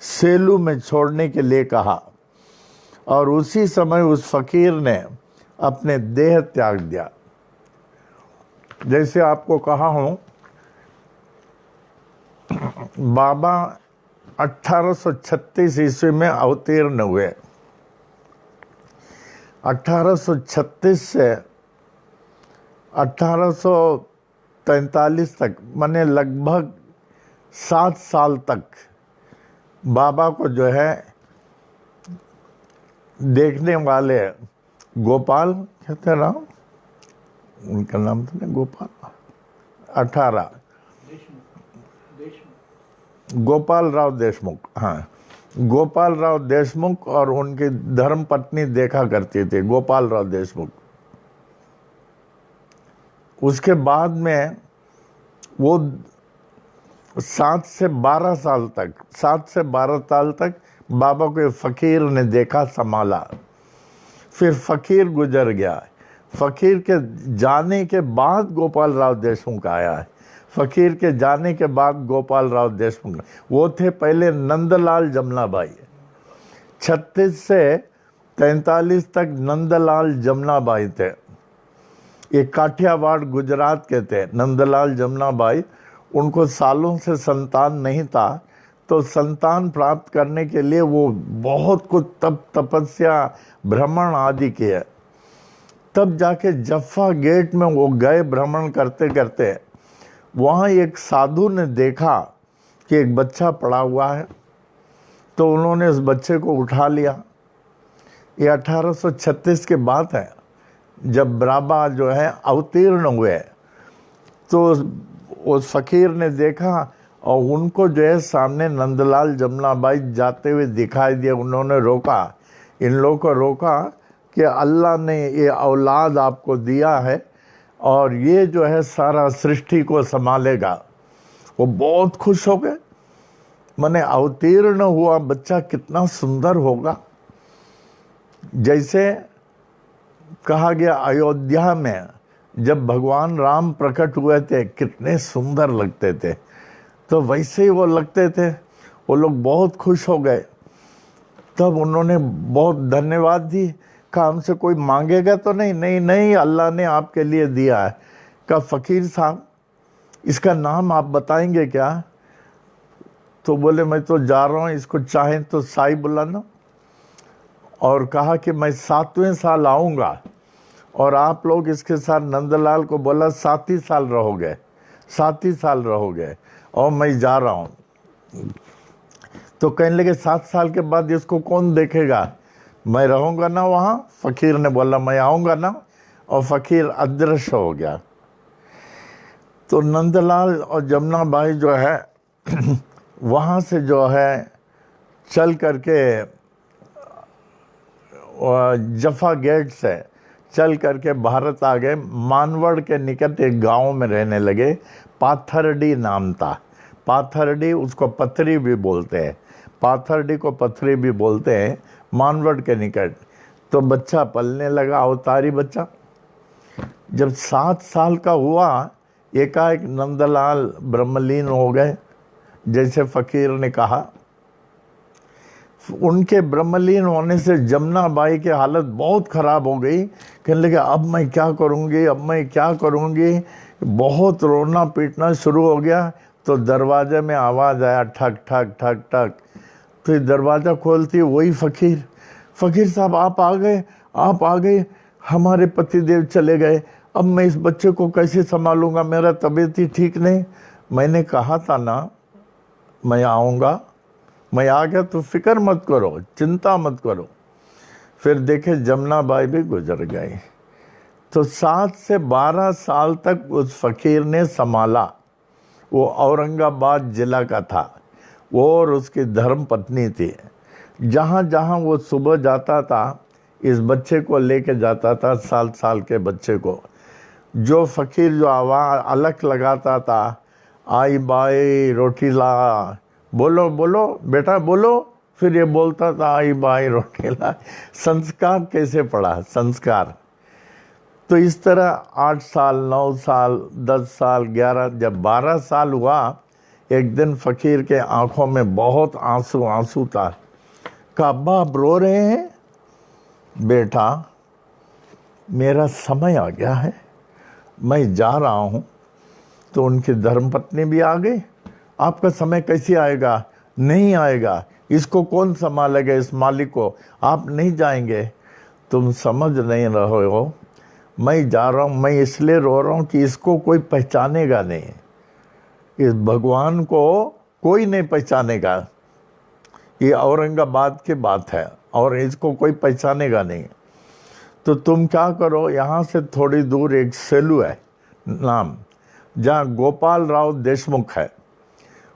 सेलू में छोड़ने के लिए कहा और उसी समय उस फकीर ने अपने देह त्याग दिया। जैसे आपको कहा हूँ, बाबा 1836 ईस्वी में अवतीर्ण हुए। 1836 से 1843 तक माने लगभग 7 साल तक बाबा को जो है देखने वाले गोपाल कहते ना, उनका नाम था ना गोपाल, 18 गोपाल राव देशमुख, हाँ गोपाल राव देशमुख और उनकी धर्मपत्नी देखा करती थी, गोपाल राव देशमुख। उसके बाद में वो 7 से 12 साल तक बाबा को फकीर ने देखा, संभाला। फिर फकीर गुजर गया। फकीर के जाने के बाद गोपाल राव देशमुख आया है। फकीर के जाने के बाद गोपाल राव देशमुख, वो थे पहले नंदलाल जमनाबाई। 36 से 43 तक नंदलाल जमनाबाई थे। ये काठियावाड़ गुजरात के थे नंदलाल जमनाबाई। उनको सालों से संतान नहीं था, तो संतान प्राप्त करने के लिए वो बहुत कुछ तपस्या भ्रमण आदि किए। तब जाके जफ्फा गेट में वो गए। भ्रमण करते करते वहाँ एक साधु ने देखा कि एक बच्चा पड़ा हुआ है, तो उन्होंने उस बच्चे को उठा लिया। ये 1836 के बात है, जब बाबा जो है अवतीर्ण हुए। तो उस फकीर ने देखा और उनको जो है सामने नंदलाल जमनाबाई जाते हुए दिखाई दिए। उन्होंने रोका, इन लोगों को रोका कि अल्लाह ने ये औलाद आपको दिया है और ये जो है सारा सृष्टि को संभालेगा। वो बहुत खुश हो गए। माने अवतीर्ण हुआ बच्चा कितना सुंदर होगा। जैसे कहा गया अयोध्या में जब भगवान राम प्रकट हुए थे कितने सुंदर लगते थे, तो वैसे ही वो लगते थे। वो लोग बहुत खुश हो गए। तब उन्होंने बहुत धन्यवाद दी। कहा हमसे कोई मांगेगा तो नहीं? नहीं नहीं, अल्लाह ने आपके लिए दिया है। कहा फकीर साहब इसका नाम आप बताएंगे क्या? तो बोले मैं तो जा रहा हूँ, इसको चाहें तो साई बुलाना। और कहा कि मैं 7वें साल आऊँगा और आप लोग इसके साथ, नंदलाल को बोला 7 ही साल रहोगे, 7 ही साल रहोगे और मैं जा रहा हूँ। तो कहने लगे 7 साल के बाद इसको कौन देखेगा? मैं रहूँगा ना वहाँ? फकीर ने बोला मैं आऊँगा ना, और फकीर अदृश्य हो गया। तो नंदलाल और जमुनाबाई जो है वहाँ से जो है चल करके जफा गेट से चल करके भारत आ गए। मानवड़ के निकट एक गांव में रहने लगे। पाथरडी नाम था। पाथरडी, उसको पथरी भी बोलते हैं, पाथरडी को पथरी भी बोलते हैं, मानवड़ के निकट। तो बच्चा पलने लगा, अवतारी बच्चा। जब 7 साल का हुआ एकाएक नंदलाल ब्रह्मलीन हो गए, जैसे फकीर ने कहा। उनके ब्रह्मलीन होने से जमुनाबाई की हालत बहुत ख़राब हो गई। कहने लगे अब मैं क्या करूँगी, अब मैं क्या करूँगी। बहुत रोना पीटना शुरू हो गया। तो दरवाजे में आवाज़ आया, ठक ठक ठक ठक। तो दरवाज़ा खोलती वही फकीर। फकीर साहब आप आ गए, आप आ गए। हमारे पतिदेव चले गए अब मैं इस बच्चे को कैसे संभालूंगा, मेरा तबीयत ही ठीक नहीं। मैंने कहा था ना मैं आऊँगा, मैं आ गया तो फिक्र मत करो, चिंता मत करो। फिर देखे जमुना बाई भी गुजर गई। तो 7 से 12 साल तक उस फकीर ने संभाला। वो औरंगाबाद जिला का था, वो और उसकी धर्म पत्नी थी। जहाँ जहाँ वो सुबह जाता था इस बच्चे को लेके जाता था, 7 साल के बच्चे को। जो फकीर जो आवाज़ अलग लगाता था, आई बाई रोटी ला, बोलो बोलो बेटा बोलो, फिर ये बोलता था आई बाई रोटी ला। संस्कार कैसे पड़ा, संस्कार। तो इस तरह 8 साल, 9 साल, 10 साल, 11, जब 12 साल हुआ, एक दिन फकीर के आंखों में बहुत आंसू था। कहा अब्बा आप रो रहे हैं? बेटा मेरा समय आ गया है, मैं जा रहा हूँ। तो उनकी धर्मपत्नी भी आ गई। आपका समय कैसे आएगा? नहीं आएगा, इसको कौन संभालेगा, इस मालिक को? आप नहीं जाएंगे। तुम समझ नहीं रहे हो, मैं जा रहा हूँ। मैं इसलिए रो रहा हूँ कि इसको कोई पहचानेगा नहीं, इस भगवान को कोई नहीं पहचानेगा। ये औरंगाबाद की बात है और इसको कोई पहचानेगा नहीं। तो तुम क्या करो, यहाँ से थोड़ी दूर एक सेलू है नाम, जहाँ गोपाल राव देशमुख है।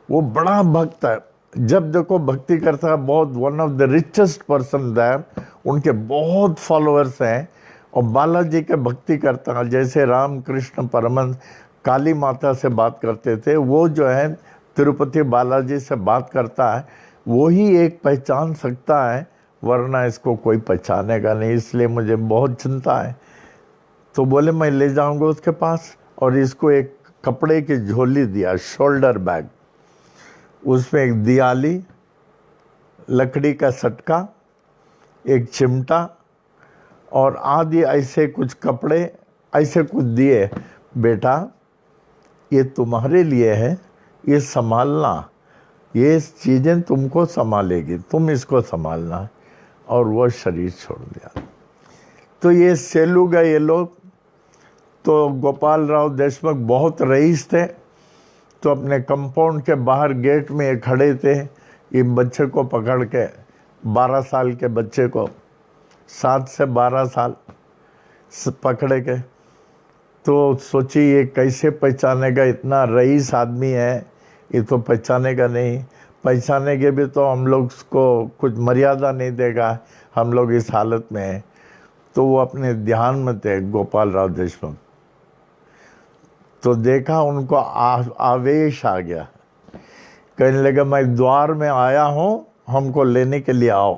वो बड़ा भक्त है, जब देखो भक्ति करता है, बहुत one of the richest person there. उनके बहुत फॉलोअर्स हैं और बालाजी के भक्ति करता है। जैसे रामकृष्ण परमहंस काली माता से बात करते थे, वो जो है तिरुपति बालाजी से बात करता है। वो ही एक पहचान सकता है, वरना इसको कोई पहचानेगा नहीं। इसलिए मुझे बहुत चिंता है। तो बोले मैं ले जाऊंगा उसके पास, और इसको एक कपड़े की झोली दिया, शोल्डर बैग। उसमें एक दियाली, लकड़ी का सटका, एक चिमटा और आदि ऐसे कुछ कपड़े, ऐसे कुछ दिए। बेटा ये तुम्हारे लिए है, ये संभालना, ये चीज़ें तुमको संभालेगी, तुम इसको संभालना। और वो शरीर छोड़ दिया। तो ये सेलू गए ये लोग। तो गोपाल राव देशमुख बहुत रईस थे, तो अपने कंपाउंड के बाहर गेट में ये खड़े थे। ये बच्चे को पकड़ के, 12 साल के बच्चे को, 7 से 12 साल पकड़े के। तो सोची ये कैसे पहचानेगा, इतना रईस आदमी है, ये तो पहचानेगा नहीं। पहचानेंगे भी तो हम लोग उसको कुछ मर्यादा नहीं देगा, हम लोग इस हालत में हैं। तो वो अपने ध्यान में थे गोपाल राव देशमुख। तो देखा उनको आवेश आ गया, कहने लगा मैं द्वार में आया हूँ, हमको लेने के लिए आओ।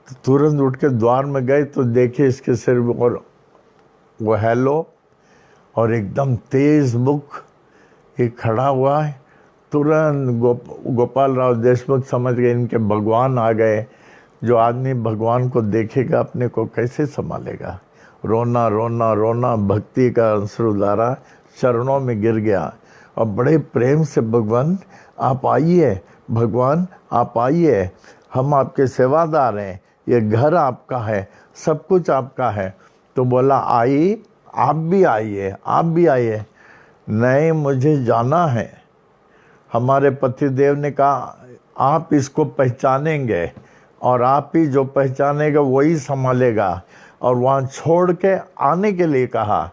तो तुरंत उठ के द्वार में गए तो देखे इसके सिर और वो हेलो, और एकदम तेज मुख ये खड़ा हुआ है। तुरंत गोपाल राव देशमुख समझ गए इनके भगवान आ गए। जो आदमी भगवान को देखेगा अपने को कैसे संभालेगा। रोना रोना रोना, भक्ति का अश्रुधारा चरणों में गिर गया और बड़े प्रेम से भगवान आप आइए, भगवान आप आइए, हम आपके सेवादार हैं, ये घर आपका है, सब कुछ आपका है। तो बोला आई आप भी आइए, आप भी आइए। नहीं मुझे जाना है। हमारे पतिदेव ने कहा आप इसको पहचानेंगे और आप ही जो पहचानेगा वही संभालेगा, और वहाँ छोड़ के आने के लिए कहा।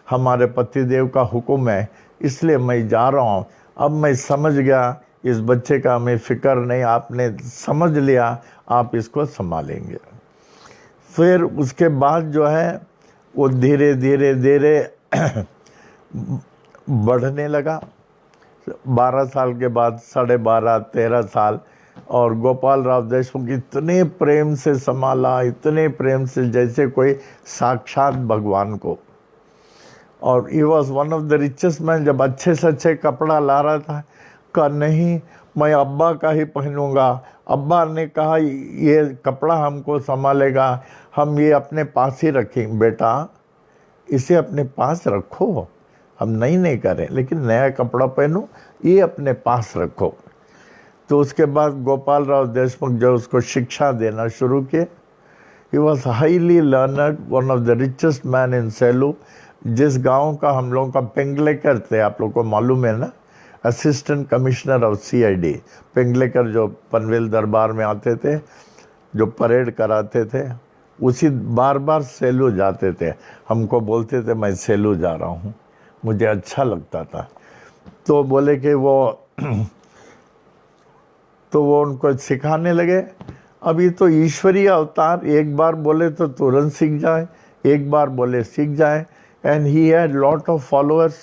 हमारे पतिदेव का हुक्म है, इसलिए मैं जा रहा हूँ। अब मैं समझ गया इस बच्चे का हमें फिक्र नहीं, आपने समझ लिया, आप इसको संभालेंगे। फिर उसके बाद जो है वो धीरे धीरे धीरे बढ़ने लगा। 12 साल के बाद 12.5 13 साल, और गोपाल राव देशमुख इतने प्रेम से संभाला, इतने प्रेम से जैसे कोई साक्षात भगवान को। और he was one of the richest man. जब अच्छे से अच्छे कपड़ा ला रहा था, कहा नहीं मैं अब्बा का ही पहनूंगा। अब्बा ने कहा ये कपड़ा हमको संभालेगा, हम ये अपने पास ही रखें। बेटा इसे अपने पास रखो, हम नहीं करें, लेकिन नया कपड़ा पहनो, ये अपने पास रखो। तो उसके बाद गोपाल राव देशमुख जो उसको शिक्षा देना शुरू किए he was highly learned, one of the richest man in Selu. जिस गांव का हम लोगों का पेंगलेकर थे, आप लोग को मालूम है ना, असिस्टेंट कमिश्नर ऑफ CID पेंगलेकर, जो पनवेल दरबार में आते थे, जो परेड कराते थे, उसी बार बार सेलू जाते थे। हमको बोलते थे मैं सेलू जा रहा हूँ, मुझे अच्छा लगता था। तो बोले कि तो वो उनको सिखाने लगे। अभी तो ईश्वरीय अवतार, एक बार बोले तो तुरंत सीख जाए, एक बार बोले सीख जाए। And he had lot of followers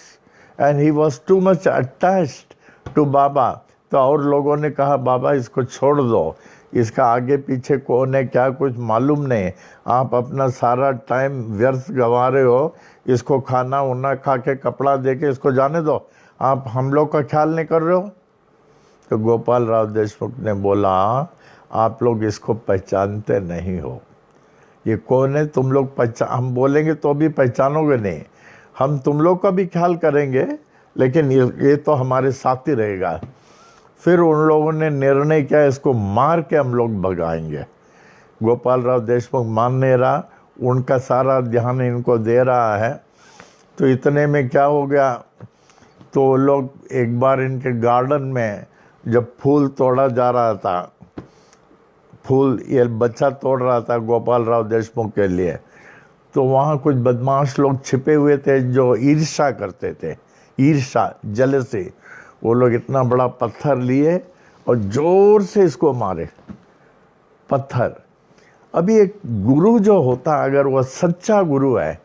and he was too much attached to Baba. तो और लोगों ने कहा बाबा इसको छोड़ दो, इसका आगे पीछे कौन है क्या कुछ मालूम नहीं, आप अपना सारा टाइम व्यर्थ गंवा रहे हो, इसको खाना उना खा के कपड़ा दे के इसको जाने दो, आप हम लोग का ख्याल नहीं कर रहे हो। तो गोपाल राव देशमुख ने बोला आप लोग इसको पहचानते नहीं हो, ये कौन है तुम लोग हम बोलेंगे तो भी पहचानोगे नहीं, हम तुम लोग का भी ख्याल करेंगे लेकिन ये तो हमारे साथ ही रहेगा। फिर उन लोगों ने निर्णय किया इसको मार के हम लोग भगाएंगे। गोपाल राव देशमुख मान नहीं रहा, उनका सारा ध्यान इनको दे रहा है। तो इतने में क्या हो गया, तो लोग एक बार इनके गार्डन में जब फूल तोड़ा जा रहा था, फूल ये बच्चा तोड़ रहा था गोपाल राव देशमुख के लिए, तो वहाँ कुछ बदमाश लोग छिपे हुए थे जो ईर्ष्या करते थे, ईर्ष्या जेलसी। वो लोग इतना बड़ा पत्थर लिए और जोर से इसको मारे पत्थर। अभी एक गुरु जो होता अगर वह सच्चा गुरु है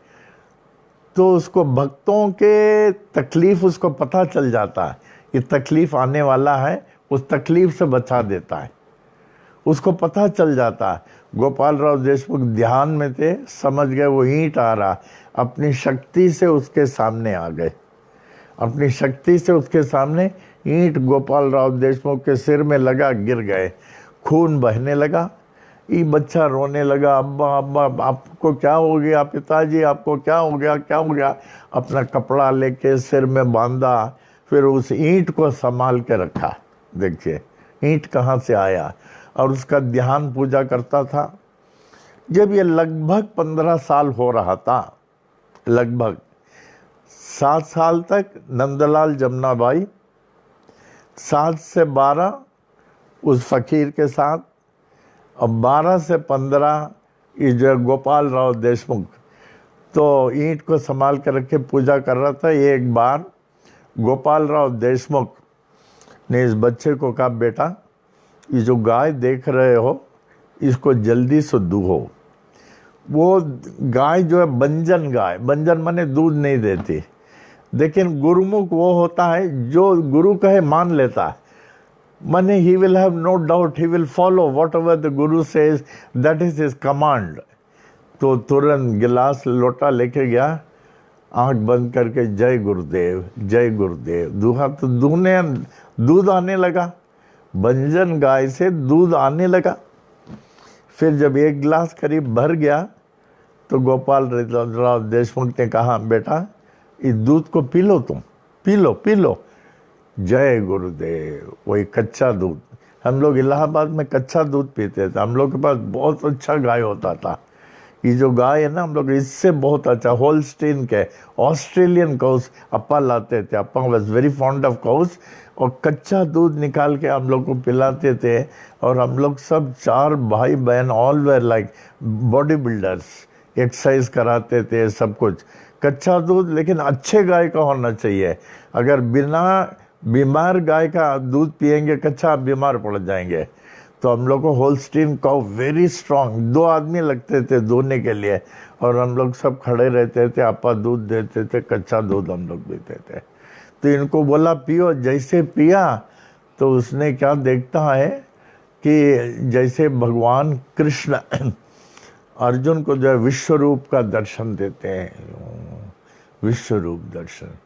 तो उसको भक्तों के तकलीफ उसको पता चल जाता है, ये तकलीफ आने वाला है, उस तकलीफ से बचा देता है, उसको पता चल जाता है। गोपाल राव देशमुख ध्यान में थे, समझ गए वो ईंट आ रहा, अपनी शक्ति से उसके सामने आ गए, अपनी शक्ति से उसके सामने ईंट गोपाल राव देशमुख के सिर में लगा, गिर गए, खून बहने लगा। ये बच्चा रोने लगा, अब्बा अब्बा आपको क्या हो गया, पिताजी आपको क्या हो गया, क्या हो गया। अपना कपड़ा लेके सिर में बांधा, फिर उस ईंट को संभाल के रखा। देखिए ईंट कहाँ से आया, और उसका ध्यान पूजा करता था। जब ये लगभग 15 साल हो रहा था, लगभग 7 साल तक नंदलाल जमुनाबाई, 7 से 12 उस फकीर के साथ, और 12 से 15 ये जो गोपाल राव देशमुख तो ईंट को संभाल कर रख के पूजा कर रहा था। एक बार गोपाल राव देशमुख ने इस बच्चे को कहा बेटा ये जो गाय देख रहे हो इसको जल्दी से दूहो। वो गाय जो है बंजन गाय, बंजन माने दूध नहीं देती, लेकिन गुरुमुख वो होता है जो गुरु कहे मान लेता है, माने he will have no doubt, he will follow whatever the guru says, that is his command. तो तुरंत गिलास लोटा लेके गया, आंख बंद करके जय गुरुदेव जय गुरुदेव दूहा, तो दूध आने लगा, बंजन गाय से दूध आने लगा। फिर जब एक गिलास करीब भर गया तो गोपाल राव देशमुख ने कहा बेटा इस दूध को पी लो, तुम पी लो पी लो। जय गुरुदेव। वही कच्चा दूध, हम लोग इलाहाबाद में कच्चा दूध पीते थे, हम लोग के पास बहुत अच्छा गाय होता था। ये जो गाय है ना, हम लोग इससे बहुत अच्छा, होलस्टीन के ऑस्ट्रेलियन काउस अप्पा लाते थे, Appa was very fond of cows, और कच्चा दूध निकाल के हम लोग को पिलाते थे। और हम लोग सब 4 भाई बहन all where like body builders, exercise कराते थे, सब कुछ कच्चा दूध, लेकिन अच्छे गाय का होना चाहिए। अगर बिना बीमार गाय का दूध पिएंगे कच्चा, बीमार पड़ जाएंगे। तो हम लोग को होलस्टीन काउ वेरी स्ट्रांग, 2 आदमी लगते थे धोने के लिए, और हम लोग सब खड़े रहते थे, आपा दूध देते थे, कच्चा दूध हम लोग पीते थे। तो इनको बोला पियो, जैसे पिया तो उसने क्या देखता है कि जैसे भगवान कृष्ण अर्जुन को जो है विश्व रूप का दर्शन देते हैं, विश्व रूप दर्शन,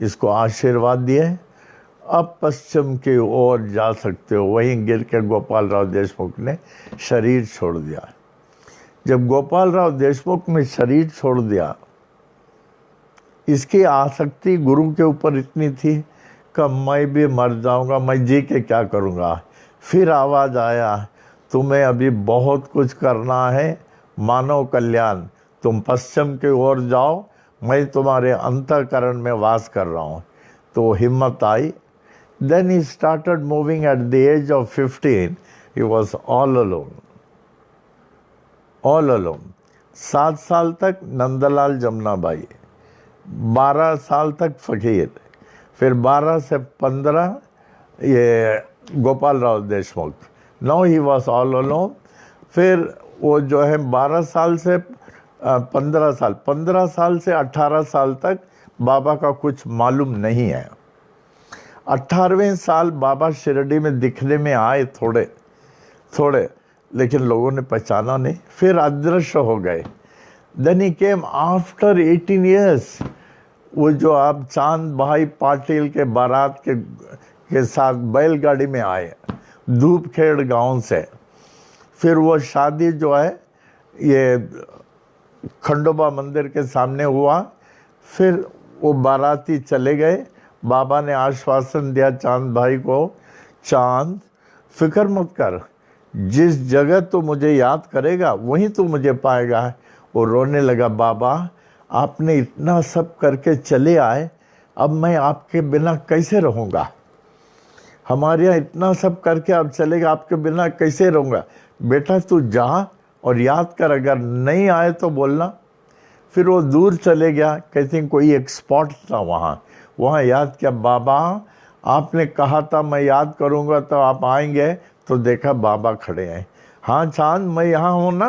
इसको आशीर्वाद दिए, अब पश्चिम की ओर जा सकते हो। वहीं गिर के गोपाल राव देशमुख ने शरीर छोड़ दिया। जब गोपाल राव देशमुख ने शरीर छोड़ दिया, इसकी आसक्ति गुरु के ऊपर इतनी थी कि मैं भी मर जाऊंगा, मैं जी के क्या करूंगा। फिर आवाज़ आया तुम्हें अभी बहुत कुछ करना है, मानव कल्याण, तुम पश्चिम की ओर जाओ, मैं तुम्हारे अंतःकरण में वास कर रहा हूँ। तो हिम्मत आई। Then he started moving at the age of 15. He was all alone. All alone. 7 साल तक नंदलाल जमुनाबाई, 12 साल तक फकीर, फिर 12 से 15 ये Gopal Rao Deshmukh. Now he was all alone. फिर वो जो है 12 साल से 15 साल से 18 साल तक बाबा का कुछ मालूम नहीं है। 18वें साल बाबा शिरडी में दिखने में आए थोड़े, लेकिन लोगों ने पहचाना नहीं, फिर अदृश्य हो गए। Then he came after 18 years। वो जो आप चांद भाई पाटिल के बारात के साथ बैलगाड़ी में आए धूपखेड़ गांव से। फिर वो शादी जो है ये खंडोबा मंदिर के सामने हुआ। फिर वो बाराती चले गए। बाबा ने आश्वासन दिया चांद भाई को, चांद फिक्र मत कर, जिस जगह तू मुझे याद करेगा वहीं तू मुझे पाएगा। वो रोने लगा, बाबा आपने इतना सब करके चले आए, अब मैं आपके बिना कैसे रहूँगा? हमारे यहाँ इतना सब करके अब चलेगा, आपके बिना कैसे रहूँगा? बेटा तू जा और याद कर, अगर नहीं आए तो बोलना। फिर वो दूर चले गया। कहते हैं कोई एक स्पॉट था वहाँ याद किया, बाबा आपने कहा था मैं याद करूँगा तो आप आएंगे, तो देखा बाबा खड़े हैं। हाँ चांद मैं यहाँ हूँ ना,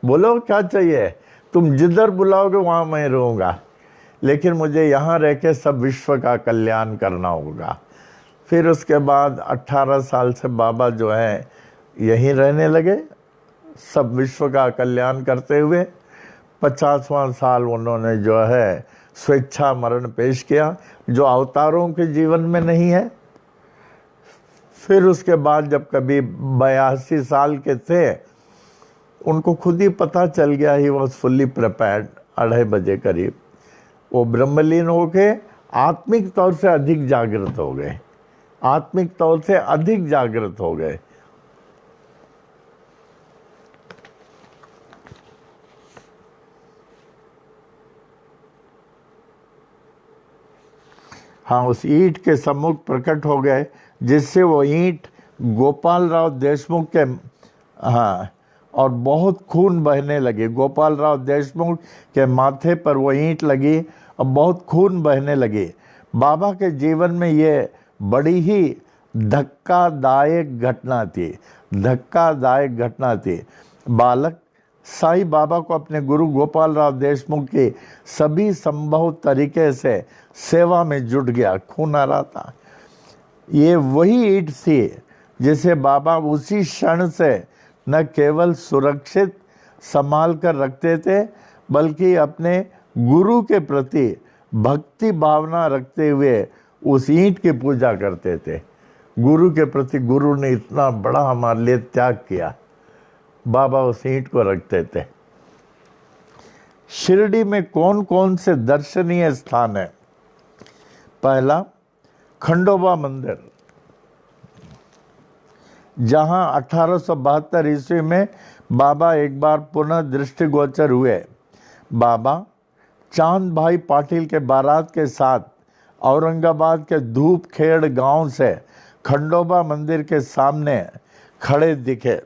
बोलो क्या चाहिए, तुम जिधर बुलाओगे वहाँ मैं रहूँगा, लेकिन मुझे यहाँ रह के सब विश्व का कल्याण करना होगा। फिर उसके बाद 18 साल से बाबा जो है यहीं रहने लगे, सब विश्व का कल्याण करते हुए। 50वां साल उन्होंने जो है स्वेच्छा मरण पेश किया, जो अवतारों के जीवन में नहीं है। फिर उसके बाद जब कभी 82 साल के थे, उनको खुद ही पता चल गया, ही वॉज फुल्ली प्रिपेयर्ड। 2:30 बजे करीब वो ब्रह्मलीन होके आत्मिक तौर से अधिक जागृत हो गए, आत्मिक तौर से अधिक जागृत हो गए। हाँ, उस ईंट के सम्मुख प्रकट हो गए, जिससे वो ईंट गोपाल राव देशमुख के, हाँ, और बहुत खून बहने लगे। गोपाल राव देशमुख के माथे पर वो ईंट लगी और बहुत खून बहने लगी। बाबा के जीवन में ये बड़ी ही धक्कादायक घटना थी। बालक साईं बाबा को अपने गुरु गोपाल राव देशमुख की सभी संभव तरीके से सेवा में जुट गया, खून आ रहा था। ये वही ईंट थी जिसे बाबा उसी क्षण से न केवल सुरक्षित संभाल कर रखते थे, बल्कि अपने गुरु के प्रति भक्ति भावना रखते हुए उस ईंट की पूजा करते थे। गुरु के प्रति, गुरु ने इतना बड़ा हमारे लिए त्याग किया, बाबा उस ईंट को रखते थे। शिरडी में कौन कौन से दर्शनीय स्थान है? पहला, खंडोबा मंदिर, जहां 1872 ईस्वी में बाबा एक बार पुनः दृष्टिगोचर हुए। बाबा चांद भाई पाटिल के बारात के साथ औरंगाबाद के धूपखेड़ गांव से खंडोबा मंदिर के सामने खड़े दिखे।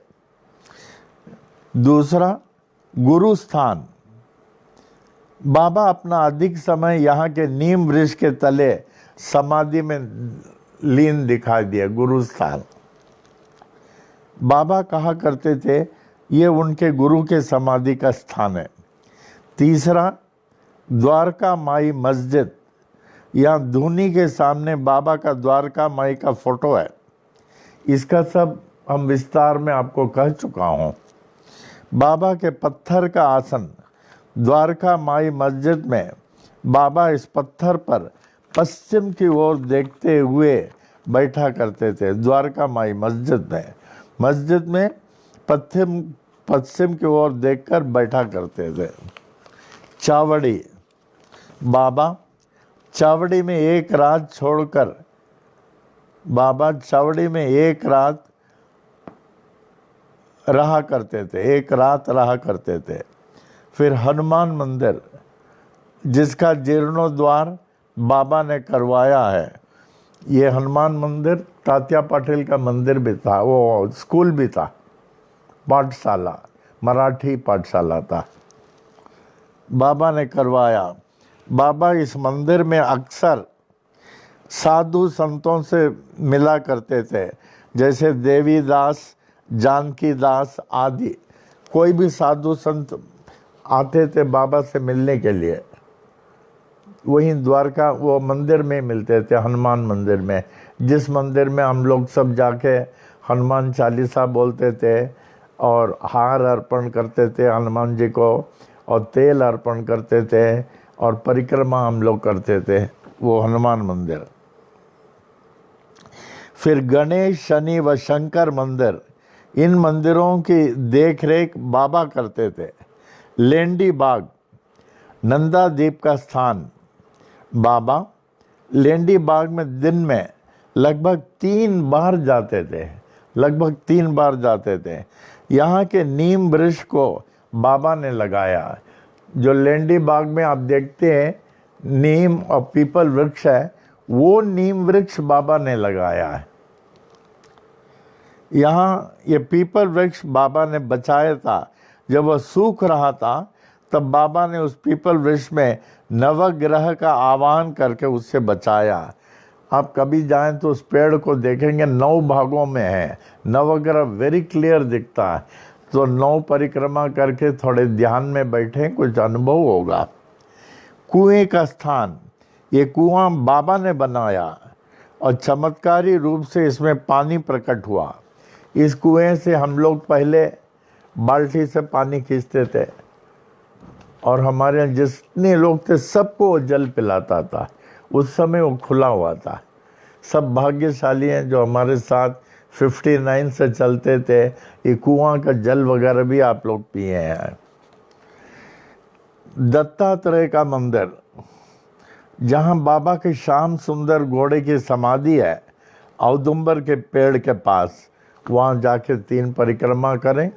दूसरा, गुरु स्थान, बाबा अपना अधिक समय यहाँ के नीम वृक्ष के तले समाधि में लीन दिखाई दिए। गुरु स्थान, बाबा कहा करते थे ये उनके गुरु के समाधि का स्थान है। तीसरा, द्वारका माई मस्जिद, यहाँ धूनी के सामने बाबा का द्वारका माई का फोटो है। इसका सब हम विस्तार में आपको कह चुका हूँ। बाबा के पत्थर का आसन, द्वारका माई मस्जिद में बाबा इस पत्थर पर पश्चिम की ओर देखते हुए बैठा करते थे। द्वारका माई मस्जिद में पश्चिम की ओर देखकर बैठा करते थे। चावड़ी, बाबा चावड़ी में एक रात छोड़कर, बाबा चावड़ी में एक रात रहा करते थे, एक रात रहा करते थे। फिर हनुमान मंदिर, जिसका जीर्णोद्वार बाबा ने करवाया है। ये हनुमान मंदिर तात्या पाटिल का मंदिर भी था, वो स्कूल भी था, पाठशाला, मराठी पाठशाला था, बाबा ने करवाया। बाबा इस मंदिर में अक्सर साधु संतों से मिला करते थे, जैसे देवीदास, जानकी दास आदि। कोई भी साधु संत आते थे बाबा से मिलने के लिए, वहीं द्वारका वो मंदिर में मिलते थे, हनुमान मंदिर में, जिस मंदिर में हम लोग सब जाके हनुमान चालीसा बोलते थे और हार अर्पण करते थे हनुमान जी को, और तेल अर्पण करते थे और परिक्रमा हम लोग करते थे, वो हनुमान मंदिर। फिर गणेश, शनि व शंकर मंदिर, इन मंदिरों की देखरेख बाबा करते थे। लेंडी बाग, नंदा दीप का स्थान, बाबा लेंडी बाग में दिन में लगभग 3 बार जाते थे, लगभग 3 बार जाते थे। यहाँ के नीम वृक्ष को बाबा ने लगाया। जो लेंडी बाग में आप देखते हैं नीम और पीपल वृक्ष है, वो नीम वृक्ष बाबा ने लगाया है। यहाँ ये पीपल वृक्ष बाबा ने बचाया था। जब वह सूख रहा था तब बाबा ने उस पीपल वृक्ष में नवग्रह का आह्वान करके उससे बचाया। आप कभी जाएं तो उस पेड़ को देखेंगे 9 भागों में है, नवग्रह वेरी क्लियर दिखता है। तो 9 परिक्रमा करके थोड़े ध्यान में बैठे, कुछ अनुभव होगा। कुएं का स्थान, ये कुआं बाबा ने बनाया और चमत्कारी रूप से इसमें पानी प्रकट हुआ। इस कुएं से हम लोग पहले बाल्टी से पानी खींचते थे और हमारे यहाँ जितने लोग थे सबको जल पिलाता था। उस समय वो खुला हुआ था। सब भाग्यशाली हैं जो हमारे साथ 59 से चलते थे। ये कुआं का जल वगैरह भी आप लोग पिए हैं। दत्तात्रेय का मंदिर, जहाँ बाबा के श्याम सुंदर घोड़े की समाधि है, औदुंबर के पेड़ के पास, वहाँ जाके 3 परिक्रमा करें।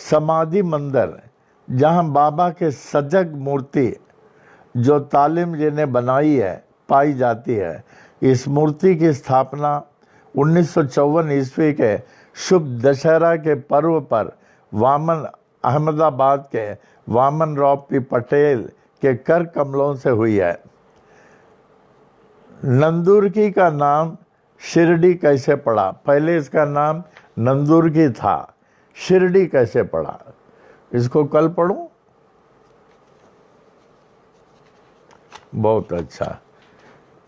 समाधि मंदिर, जहाँ बाबा के सजग मूर्ति जो तालिम जी ने बनाई है पाई जाती है। इस मूर्ति की स्थापना 1954 ईस्वी के शुभ दशहरा के पर्व पर वामन अहमदाबाद के वामन राव पी पटेल के कर कमलों से हुई है। नंदुर्की का नाम शिरडी कैसे पड़ा? पहले इसका नाम नंदुर्की था, शिरडी कैसे पड़ा? इसको कल पढ़ूं? बहुत अच्छा।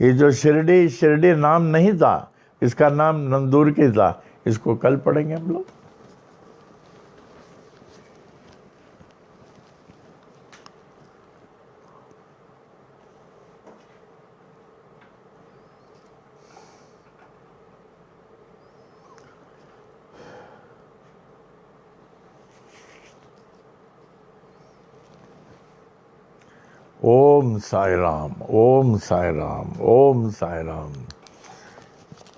ये जो शिरडी नाम नहीं था, इसका नाम नंदुर्की था। इसको कल पढ़ेंगे हम लोग। ओम साई राम, ओम साई राम, ओम साई राम।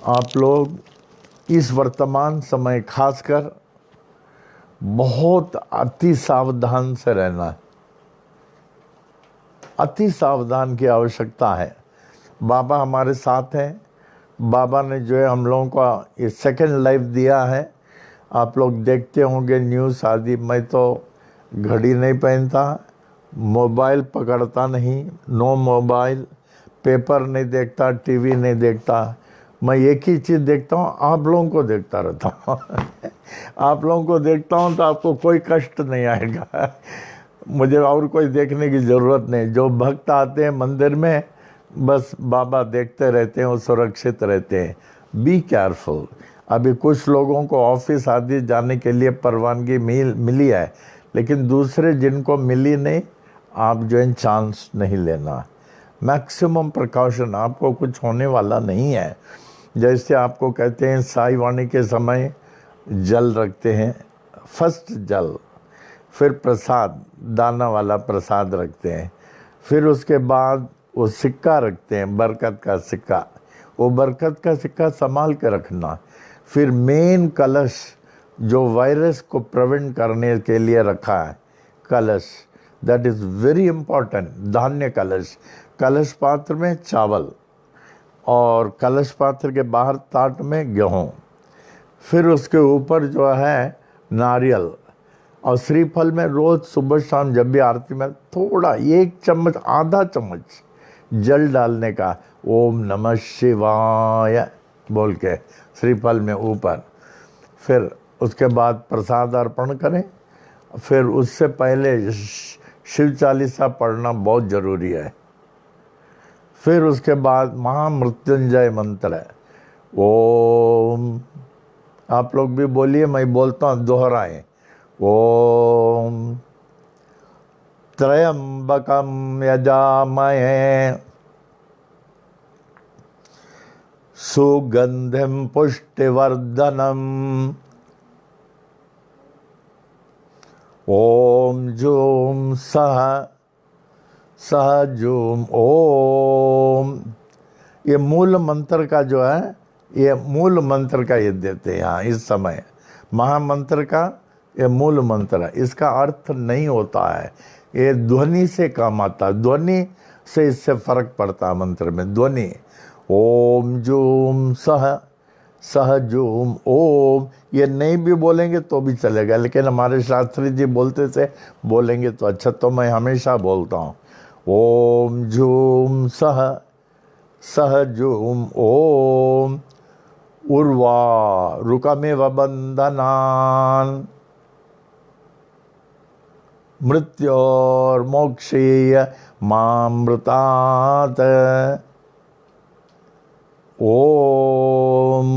आप लोग इस वर्तमान समय खासकर बहुत अति सावधान से रहना है। अति सावधान की आवश्यकता है। बाबा हमारे साथ हैं। बाबा ने जो है हम लोगों को ये सेकंड लाइफ दिया है। आप लोग देखते होंगे न्यूज़ आदि। मैं तो घड़ी नहीं पहनता, मोबाइल पकड़ता नहीं, नो मोबाइल, पेपर नहीं देखता, टीवी नहीं देखता। मैं एक ही चीज़ देखता हूँ, आप लोगों को देखता रहता हूँ। आप लोगों को देखता हूँ तो आपको कोई कष्ट नहीं आएगा। मुझे और कोई देखने की ज़रूरत नहीं। जो भक्त आते हैं मंदिर में, बस बाबा देखते रहते हैं, वो सुरक्षित रहते हैं। Be careful. अभी कुछ लोगों को ऑफिस आदि जाने के लिए परवानगी मिली है, लेकिन दूसरे जिनको मिली नहीं, आप जो है चांस नहीं लेना। मैक्सिमम प्रिकॉशन, आपको कुछ होने वाला नहीं है। जैसे आपको कहते हैं साई वाणी के समय जल रखते हैं, फर्स्ट जल, फिर प्रसाद, दाना वाला प्रसाद रखते हैं, फिर उसके बाद वो सिक्का रखते हैं, बरकत का सिक्का। वो बरकत का सिक्का संभाल के रखना। फिर मेन कलश जो वायरस को प्रिवेंट करने के लिए रखा है कलश, दैट इज़ वेरी इम्पॉर्टेंट। धान्य कलश, कलश पात्र में चावल और कलश पात्र के बाहर ताट में गेहूँ, फिर उसके ऊपर जो है नारियल, और श्रीफल में रोज़ सुबह शाम जब भी आरती में थोड़ा 1 चम्मच, आधा चम्मच जल डालने का, ओम नमः शिवाय बोल के श्रीफल में ऊपर। फिर उसके बाद प्रसाद अर्पण करें। फिर उससे पहले शिव चालीसा पढ़ना बहुत ज़रूरी है। फिर उसके बाद महामृत्युंजय मंत्र है, ओम, आप लोग भी बोलिए, मैं बोलता हूँ, दोहराएं, ओम त्र्यंबकम यजामहे सुगंधिम पुष्टिवर्धनम ओम जूम सह सह जूम ओम। ये मूल मंत्र का जो है, ये मूल मंत्र का ये देते हैं यहाँ इस समय। महामंत्र का ये मूल मंत्र है, इसका अर्थ नहीं होता है, ये ध्वनि से काम आता है, ध्वनि से इससे फर्क पड़ता है मंत्र में, ध्वनि। ओम जूम सह सह जूम ओम, ये नहीं भी बोलेंगे तो भी चलेगा, लेकिन हमारे शास्त्री जी बोलते थे बोलेंगे तो अच्छा, तो मैं हमेशा बोलता हूँ ओम जूम सह सह जूम ओम। उर्वा रुकमेव बंधनान मृत्योर्मोक्षीय मामृतात् ओम।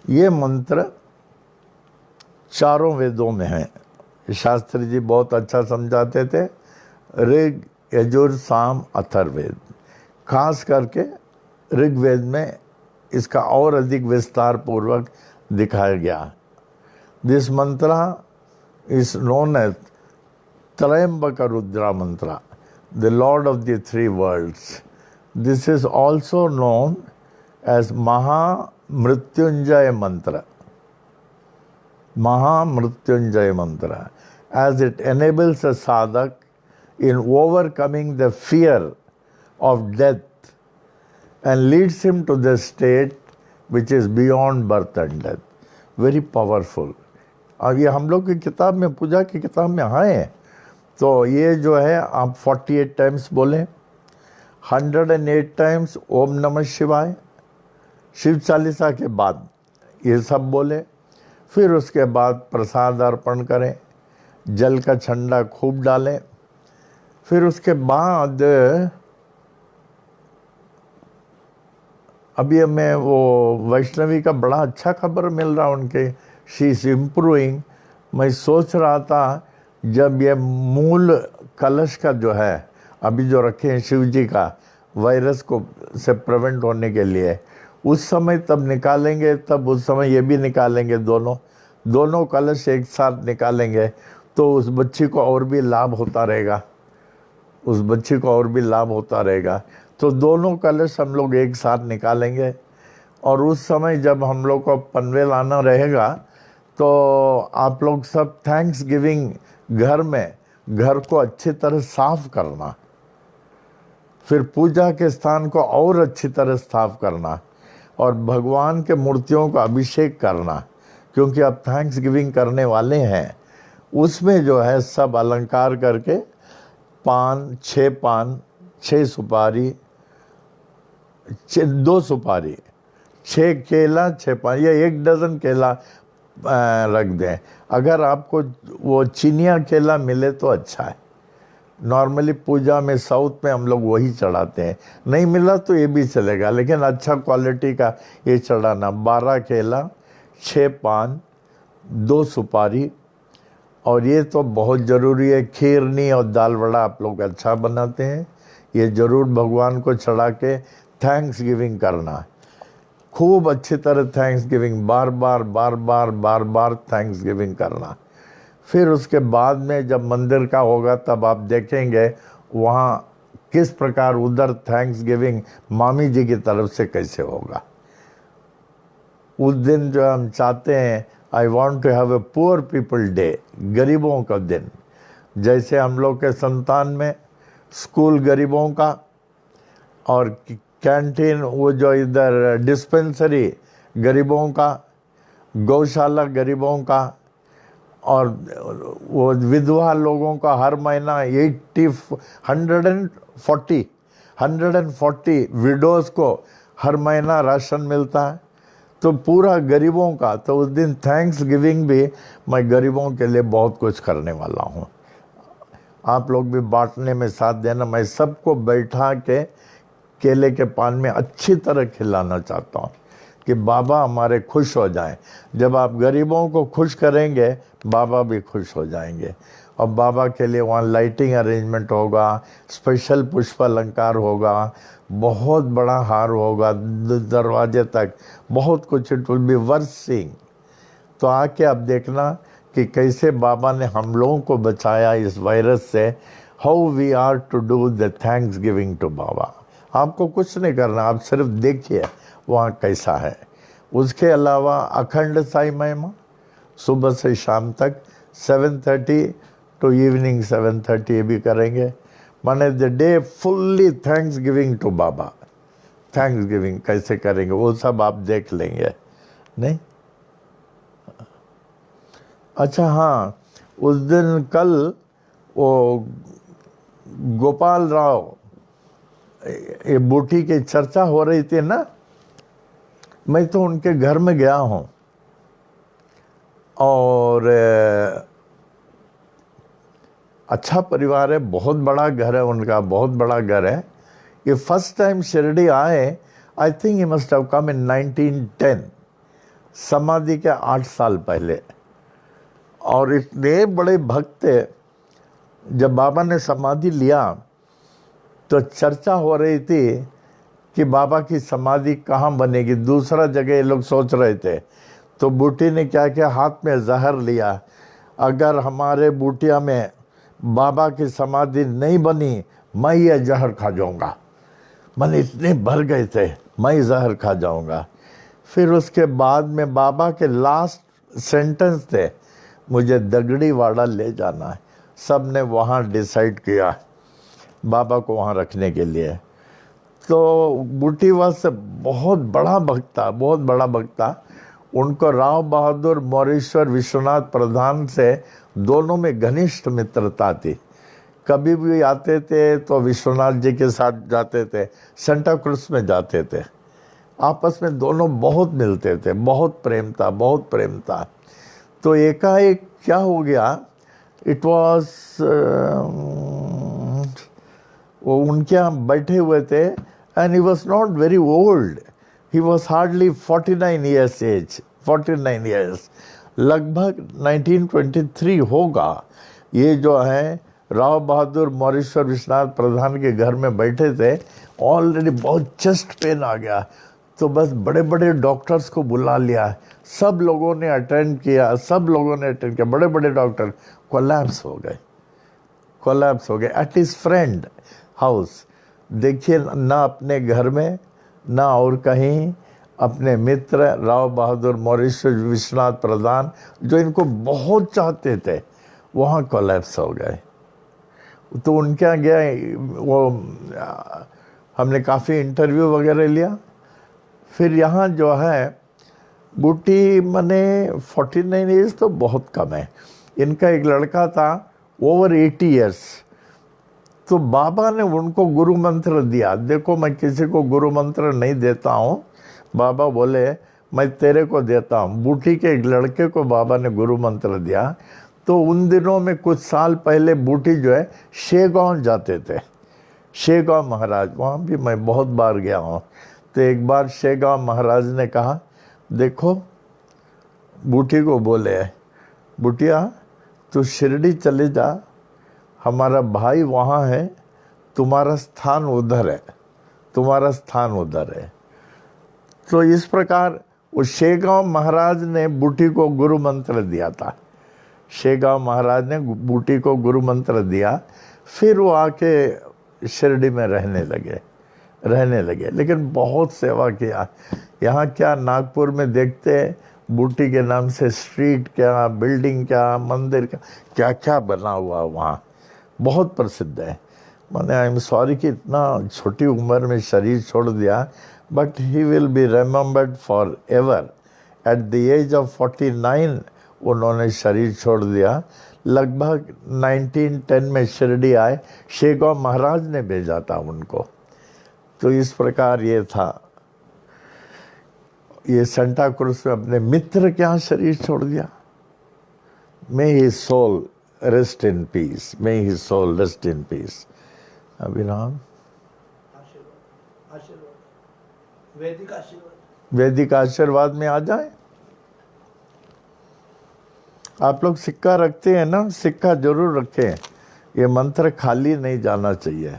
ये मंत्र चारों वेदों में है, शास्त्री जी बहुत अच्छा समझाते थे, ऋग यजुर साम अथर्ववेद, खास करके ऋग्वेद में इसका और अधिक विस्तार पूर्वक दिखाया गया। This mantra is known as Tryambak Rudra mantra, the lord of the 3 worlds. This is also known as Mahamrityunjaya mantra, Mahamrityunjaya मंत्र, as it enables a sadhak in overcoming the fear of death and leads him to the state which is beyond birth and death. Very powerful. अब ये हम लोग की किताब में, पूजा की किताब में आए हैं, तो ये जो है आप 48 टाइम्स बोलें, 108 टाइम्स ओम नमः शिवाय शिव चालीसा के बाद ये सब बोले। फिर उसके बाद प्रसाद अर्पण करें, जल का छंडा खूब डालें। फिर उसके बाद अभी हमें वो वैष्णवी का बड़ा अच्छा खबर मिल रहा उनके, शी इज इम्प्रूविंग। मैं सोच रहा था जब ये मूल कलश का जो है अभी जो रखे हैं शिव जी का, वायरस को से प्रिवेंट होने के लिए, उस समय तब निकालेंगे, तब उस समय ये भी निकालेंगे, दोनों कलश एक साथ निकालेंगे तो उस बच्ची को और भी लाभ होता रहेगा, उस बच्ची को और भी लाभ होता रहेगा। तो दोनों कलश हम लोग एक साथ निकालेंगे और उस समय जब हम लोग को पनवेल आना रहेगा तो आप लोग सब थैंक्स गिविंग घर में, घर को अच्छी तरह साफ करना, फिर पूजा के स्थान को और अच्छी तरह साफ करना और भगवान के मूर्तियों का अभिषेक करना, क्योंकि अब थैंक्स गिविंग करने वाले हैं। उसमें जो है सब अलंकार करके पान, 6 सुपारी, 2 सुपारी, 6 केला, 6 पान, या 1 डज़न केला रख दें। अगर आपको वो चिनिया केला मिले तो अच्छा है, नॉर्मली पूजा में साउथ में हम लोग वही चढ़ाते हैं, नहीं मिला तो ये भी चलेगा, लेकिन अच्छा क्वालिटी का ये चढ़ाना। 12 केला, 6 पान, 2 सुपारी, और ये तो बहुत ज़रूरी है, खीरनी और दाल वड़ा आप लोग अच्छा बनाते हैं, ये ज़रूर भगवान को चढ़ा के थैंक्स गिविंग करना, खूब अच्छी तरह थैंक्स गिविंग, बार बार थैंक्स गिविंग करना। फिर उसके बाद में जब मंदिर का होगा तब आप देखेंगे वहाँ किस प्रकार उधर थैंक्स गिविंग मामी जी की तरफ से कैसे होगा। उस दिन जो हम चाहते हैं, I want to have a poor people day, गरीबों का दिन। जैसे हम लोग के संतान में स्कूल गरीबों का, और कैंटीन वो जो इधर डिस्पेंसरी गरीबों का, गौशाला गरीबों का, और वो विधवा लोगों का हर महीना 140 विडोज़ को हर महीना राशन मिलता है। तो पूरा गरीबों का, तो उस दिन थैंक्स गिविंग भी मैं गरीबों के लिए बहुत कुछ करने वाला हूँ। आप लोग भी बांटने में साथ देना। मैं सबको बैठा के केले के पान में अच्छी तरह खिलाना चाहता हूँ कि बाबा हमारे खुश हो जाएं। जब आप गरीबों को खुश करेंगे, बाबा भी खुश हो जाएंगे। और बाबा के लिए वहाँ लाइटिंग अरेंजमेंट होगा, स्पेशल पुष्प अलंकार होगा, बहुत बड़ा हार होगा दरवाजे तक, बहुत कुछ। It will be worth seeing. तो आके आप देखना कि कैसे बाबा ने हम लोगों को बचाया इस वायरस से। How we are to do the thanksgiving to Baba. आपको कुछ नहीं करना, आप सिर्फ देखिए वहाँ कैसा है। उसके अलावा अखंड साई महिमा सुबह से शाम तक 7:30 टू इवनिंग 7:30 ये भी करेंगे। माने the day fully thanksgiving to Baba. Thanksgiving कैसे करेंगे वो सब आप देख लेंगे, नहीं? अच्छा हाँ, उस दिन कल वो गोपाल राव ये बूटी की चर्चा हो रही थी ना, मैं तो उनके घर में गया हूँ और अच्छा परिवार है, बहुत बड़ा घर है उनका, बहुत बड़ा घर है। ये फर्स्ट टाइम शिरडी आए, I think he must have come in 1910, समाधि के 8 साल पहले। और इतने बड़े भक्त थे, जब बाबा ने समाधि लिया तो चर्चा हो रही थी कि बाबा की समाधि कहाँ बनेगी, दूसरा जगह ये लोग सोच रहे थे। तो बूटी ने क्या किया, हाथ में जहर लिया, अगर हमारे बूटिया में बाबा की समाधि नहीं बनी, मैं ये जहर खा जाऊंगा। मन इतने भर गए थे, मैं जहर खा जाऊंगा। फिर उसके बाद में बाबा के लास्ट सेंटेंस थे, मुझे दगड़ी वाड़ा ले जाना है। सब ने वहाँ डिसाइड किया बाबा को वहाँ रखने के लिए। तो बूटीवास से बहुत बड़ा भक्त था, बहुत बड़ा भक्त था। उनको राव बहादुर मौरेश्वर विश्वनाथ प्रधान से दोनों में घनिष्ठ मित्रता थी। कभी भी आते थे तो विश्वनाथ जी के साथ जाते थे, सेंटा क्रूज में जाते थे। आपस में दोनों बहुत मिलते थे, बहुत प्रेम था, बहुत प्रेम था। तो एकाएक क्या हो गया, इट वॉज वो उनके यहाँ बैठे हुए थे and he was not very old, he was hardly 49 years age, 49 years, लगभग 1923 होगा। ये जो है राव बहादुर मौरेश्वर विश्वनाथ प्रधान के घर में बैठे थे, ऑलरेडी बहुत चेस्ट पेन आ गया। तो बस बड़े बड़े डॉक्टर्स को बुला लिया, सब लोगों ने अटेंड किया, सब लोगों ने अटेंड किया, बड़े बड़े डॉक्टर कोलैप्स हो गए, कोलैप्स हो गए एट हिज फ्रेंड हाउस। देखिए, ना अपने घर में ना और कहीं, अपने मित्र राव बहादुर मौरेश्वर विश्वनाथ प्रधान जो इनको बहुत चाहते थे, वहाँ कोलैप्स हो गए। तो उनके यहाँ गया, वो हमने काफ़ी इंटरव्यू वगैरह लिया। फिर यहाँ जो है बूटी मने 49 ईयर्स तो बहुत कम है। इनका एक लड़का था ओवर 80 ईयर्स। तो बाबा ने उनको गुरु मंत्र दिया। देखो, मैं किसी को गुरु मंत्र नहीं देता हूँ, बाबा बोले मैं तेरे को देता हूँ। बूटी के एक लड़के को बाबा ने गुरु मंत्र दिया। तो उन दिनों में कुछ साल पहले बूटी जो है शेगांव जाते थे, शेगांव महाराज, वहाँ भी मैं बहुत बार गया हूँ। तो एक बार शेगांव महाराज ने कहा, देखो, बूटी को बोले, बूटिया तू शिरडी चले जा, हमारा भाई वहाँ है, तुम्हारा स्थान उधर है, तुम्हारा स्थान उधर है। तो इस प्रकार वो शेगांव महाराज ने बूटी को गुरु मंत्र दिया था। शेगांव महाराज ने बूटी को गुरु मंत्र दिया। फिर वो आके शिरडी में रहने लगे, रहने लगे, लेकिन बहुत सेवा किया। यहाँ क्या नागपुर में देखते हैं, बूटी के नाम से स्ट्रीट क्या, बिल्डिंग क्या, मंदिर क्या क्या बना हुआ वहाँ, बहुत प्रसिद्ध है। मैंने आई एम सॉरी कि इतना छोटी उम्र में शरीर छोड़ दिया, but he will be remembered forever. At the age of 49 उन्होंने शरीर छोड़ दिया। लगभग 1910 में शिरडी आए, शेगांव महाराज ने भेजा था उनको। तो इस प्रकार ये था। ये सेंटा क्रूज में अपने मित्र के यहाँ शरीर छोड़ दिया। May his soul rest in peace, may his soul rest in peace. अभिराम, आशीर्वाद, वैदिक आशीर्वाद, वैदिक आशीर्वाद में आ जाए। आप लोग सिक्का रखते हैं ना, सिक्का जरूर रखें, ये मंत्र खाली नहीं जाना चाहिए।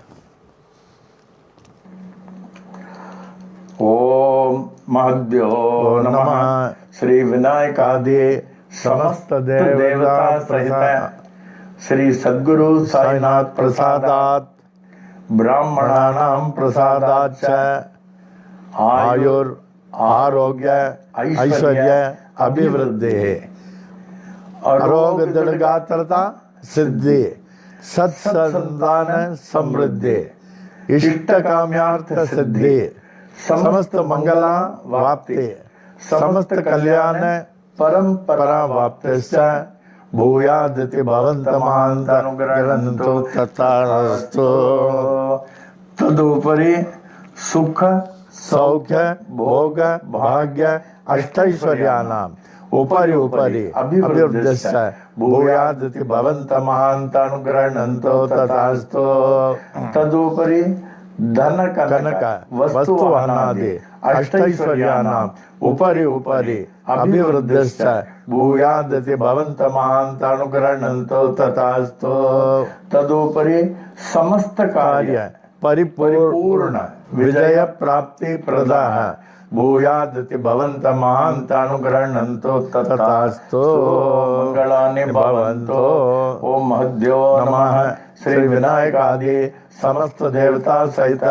ओम महद्यो नमः श्री विनायकादि समस्त देवता सहित श्री सद्गुरु साईनाथ प्रसादात ब्राह्मणानां प्रसादाच्च आयुर आरोग्य ऐश्वर्य अभिवृद्धि आरोग्य दृढ़गात्रता सिद्धि सत्संतान समृद्धि इष्ट काम्यार्थ सिद्धि समस्त मंगला वाप्ते समस्त कल्याण परंपरा वाप्तश्च भूयादिति भवन्तमान्तनुग्रहन्तु तथास्तु। तदुपरि सुख सौख्य भोग भाग्य अष्टैश्वर्याणाम् उपरि उपरि अभिवृद्धिश्च भूयादिति भवन्तमान्तनुग्रहन्तु तथास्तु। तदुपरि धन कनक वस्तु वाहनादि अष्टैश्वर्याणाम् उपरि उपरि अभिवृद्धिश्च भूयादिति भवन्तमान्तनुग्रहन्तु तथास्तु। तदुपरि समस्त कार्य परिपूर्ण विजय प्राप्ति प्रदाः भूयादिति भवन्तमान्तनुग्रहन्तु तथास्तु। मंगलानि भवन्तु। ओम महद्यो नमः श्री विनायकादि समस्त देवता सहित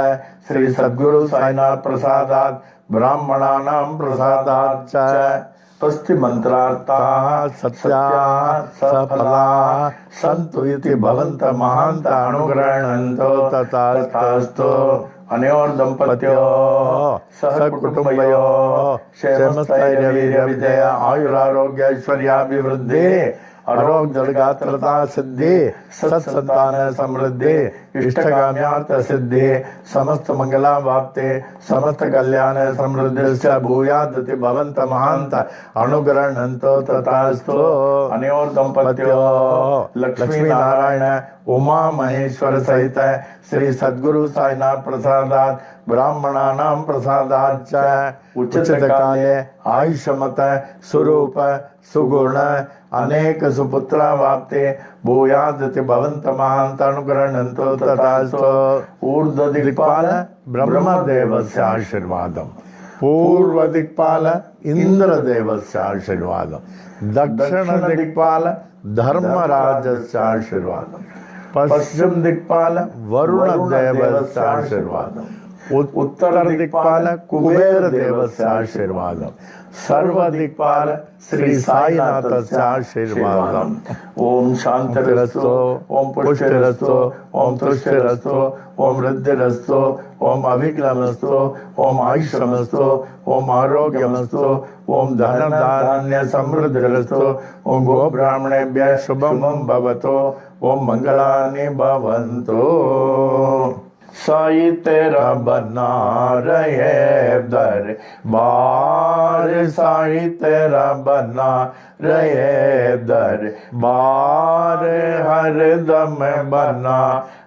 श्री सद्गुरु साईनाथ प्रसादात ब्राह्मणानां प्रसादाच्च स्वस्ति मंत्रार्थाः सत्याः सफलाः सन्तु इति भवन्तमान्तनुग्रहन्तु तथास्तु। अनयोर दंपत्योः सह कुटुम्बयोः क्षेमस्थैर्य विजय आयुरारोग्य ऐश्वर्याभिवृद्धि आरोग्य दृढ़गात्रता सिद्धि सत्संतान समृद्धि इष्टकाम्यार्थ सिद्धि समस्त मंगला वाप्ते समस्त कल्याण समृद्धिश्च भूयादिति भवन्तमान्त अनुग्रहन्तु तथास्तु। अनयोर दंपत्योः लक्ष्मी नारायण उमा महेश्वर सहित श्री सद्गुरु साईनाथ प्रसादात ब्राह्मणानां प्रसादाच्च उचित काले आयुष्मत स्वरूप सुगुण अनेक सुपुत्रा वाप्ते भूयादिति भवन्तमान्तनुग्रहन्तु तथास्तु। ऊर्ध्व दिक्पाल ब्रह्मदेवस्य आशीर्वादम्, पूर्व दिक्पाल इंद्रदेवस्य आशीर्वादम्, दक्षिण दिक्पाल धर्मराजस्य आशीर्वादम्, पश्चिम दिक्पाल वरुण देवस्य आशीर्वादम्, उत्तर दिक्पाल कुबेर देवस्य आशीर्वादम्, सर्व दिक्पाल श्री साईनाथस्य आशीर्वादम्। ओम शांतिरस्तु, ओम पुष्टिरस्तु, ओम तुष्टिरस्तु, ओम वृद्धिरस्तु, ओम अभिक्लमस्तु, ओम आयुष्यमस्तु, ओम आरोग्यमस्तु, ओम धन धान्य समृद्धिरस्तु, ओम गो ब्राह्मणेभ्यः शुभं भवतु, ओम मंगलानि भवन्तु। साई तेरा बना रहे दरबार, साई तेरा बना रहे दरबार, हर दम बना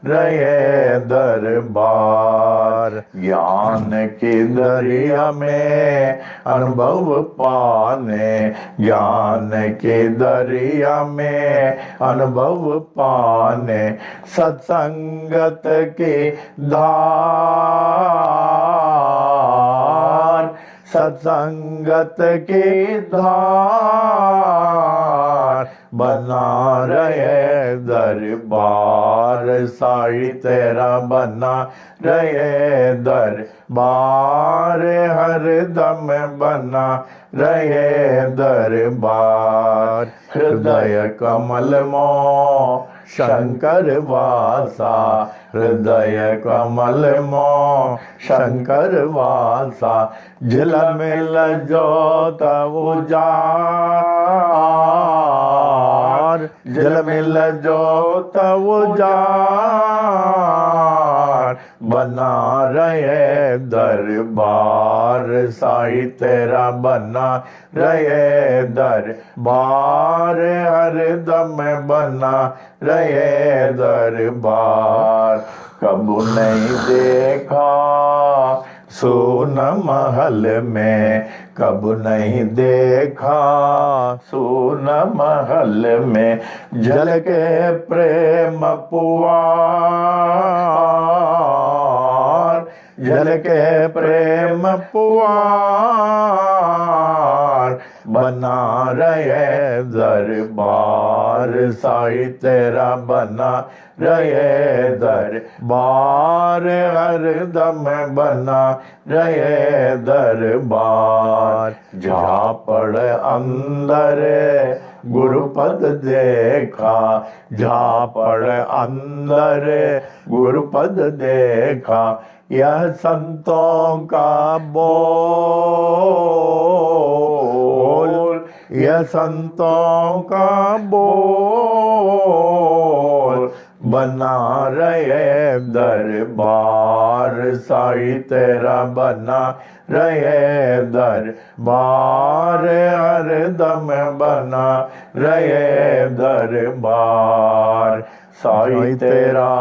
रहे दरबार। ज्ञान की दरिया में अनुभव पाने, ज्ञान के दरिया में अनुभव पाने, सत्संगत के धार, सत्संगत के धार बना रहे दरबार, साईं तेरा बना रहे दरबार, हरदम बना रहे दरबार। हृदय कमल मो शंकर वासा, हृदय कमल मो शंकर वासा, झिलमिल जोत उजार, झिलमिल जोत उजार, बना रहे दरबार, साईं तेरा बना रहे दरबार, हरदम बना रहे दरबार। कबू नहीं देखा सोन महल में, कब नहीं देखा सोन महल में, झलके प्रेम पुआर, झलके प्रेम पुआर, बना रहे दरबार, साईं तेरा बना रहे दरबार, हरदम बना रहे दरबार। झापड़ अंदर गुरुपद देखा, झापड़ अंदर गुरुपद देखा, यह संतों का बोल, यह संतों का बोल, बना रहे दरबार, साईं तेरा बना रहे दरबार, हरदम बना रहे दरबार। साईं तेरा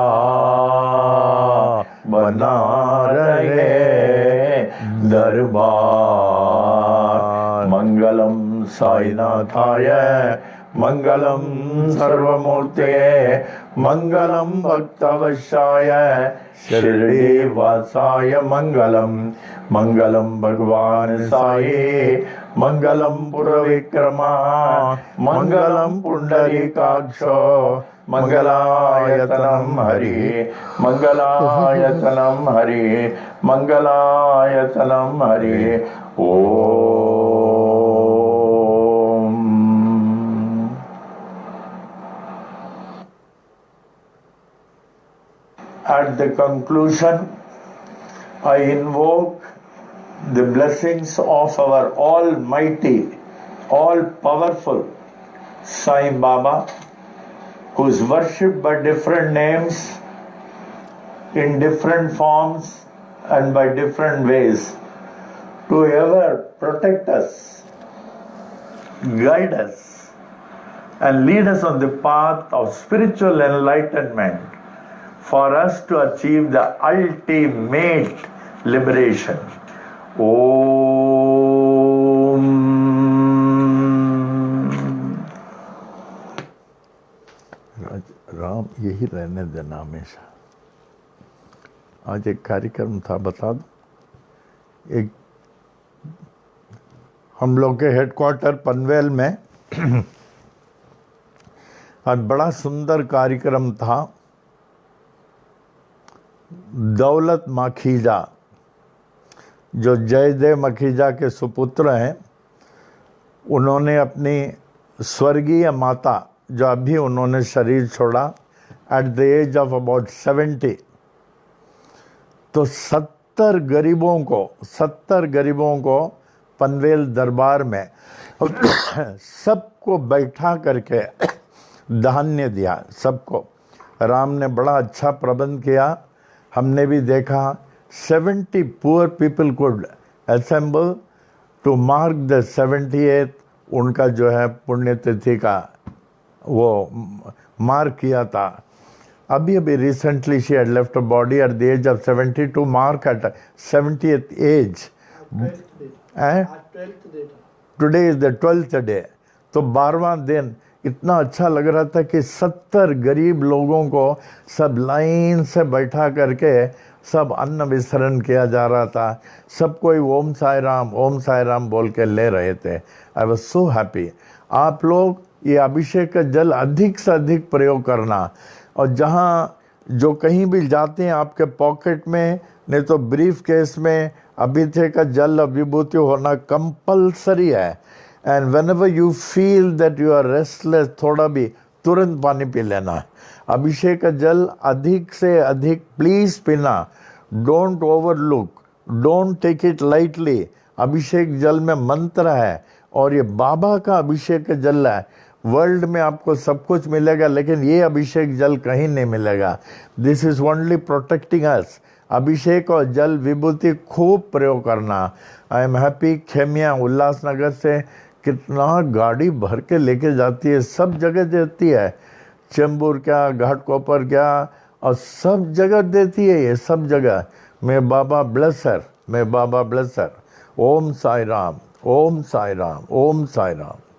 बना रहे दरबार। मंगलम साईनाथाय, मंगलम सर्वमूर्तये, मंगलम भक्तवशाय, शिरडी वासाय मंगलम, मंगलम भगवान साई, मंगलम पुरविक्रमा, मंगलम पुंडरीकाक्षो, मंगलायतनम Hari, मंगलायतनम Hari, मंगलायतनम Hari. At the conclusion, I invoke the blessings of our almighty, all-powerful Sai Baba, who is worshipped by different names, in different forms and by different ways, to ever protect us, guide us, and lead us on the path of spiritual enlightenment, for us to achieve the ultimate liberation. Om. Ram यही रहने देना हमेशा। आज एक कार्यक्रम था, बता दो, एक हम लोग के हेडक्वार्टर पनवेल में आज बड़ा सुंदर कार्यक्रम था। दौलत माखीजा, जो जयदेव माखीजा के सुपुत्र हैं, उन्होंने अपनी स्वर्गीय माता, जो अभी उन्होंने शरीर छोड़ा at the age of about 70, तो 70 गरीबों को पनवेल दरबार में सबको बैठा करके धान्य दिया। सबको राम ने बड़ा अच्छा प्रबंध किया। हमने भी देखा 70 poor people could assemble to mark the 78th, उनका जो है पुण्यतिथि का वो मार्क किया था। अभी recently she had left a body at the age of 70 to mark at 70th age. Today is the 12th day, तो 12वां दिन। इतना अच्छा लग रहा था कि 70 गरीब लोगों को सब लाइन से बैठा करके सब अन्न वितरण किया जा रहा था। सब कोई ओम साई राम बोल के ले रहे थे। I was so happy. आप लोग ये अभिषेक का जल अधिक से अधिक प्रयोग करना। और जहाँ जो कहीं भी जाते हैं आपके पॉकेट में नहीं तो ब्रीफ केस में अभिषेक का जल और विभूति होना कंपलसरी है। And whenever you feel that you are restless, थोड़ा भी तुरंत पानी पी लेना। अभिषेक का जल अधिक से अधिक प्लीज पीना। Don't overlook, don't take it lightly. अभिषेक जल में मंत्र है और ये बाबा का अभिषेक का जल है। वर्ल्ड में आपको सब कुछ मिलेगा लेकिन ये अभिषेक जल कहीं नहीं मिलेगा। This is only protecting us. अभिषेक और जल विभूति खूब प्रयोग करना। I am happy. खेमिया उल्लासनगर से कितना गाड़ी भर के लेके जाती है, सब जगह देती है। चेंबूर क्या, घाटकोपर क्या, और सब जगह देती है ये, सब जगह। मैं बाबा ब्लेसर, मैं बाबा ब्लेसर। ओम साई राम, ओम साई राम, ओम साई राम।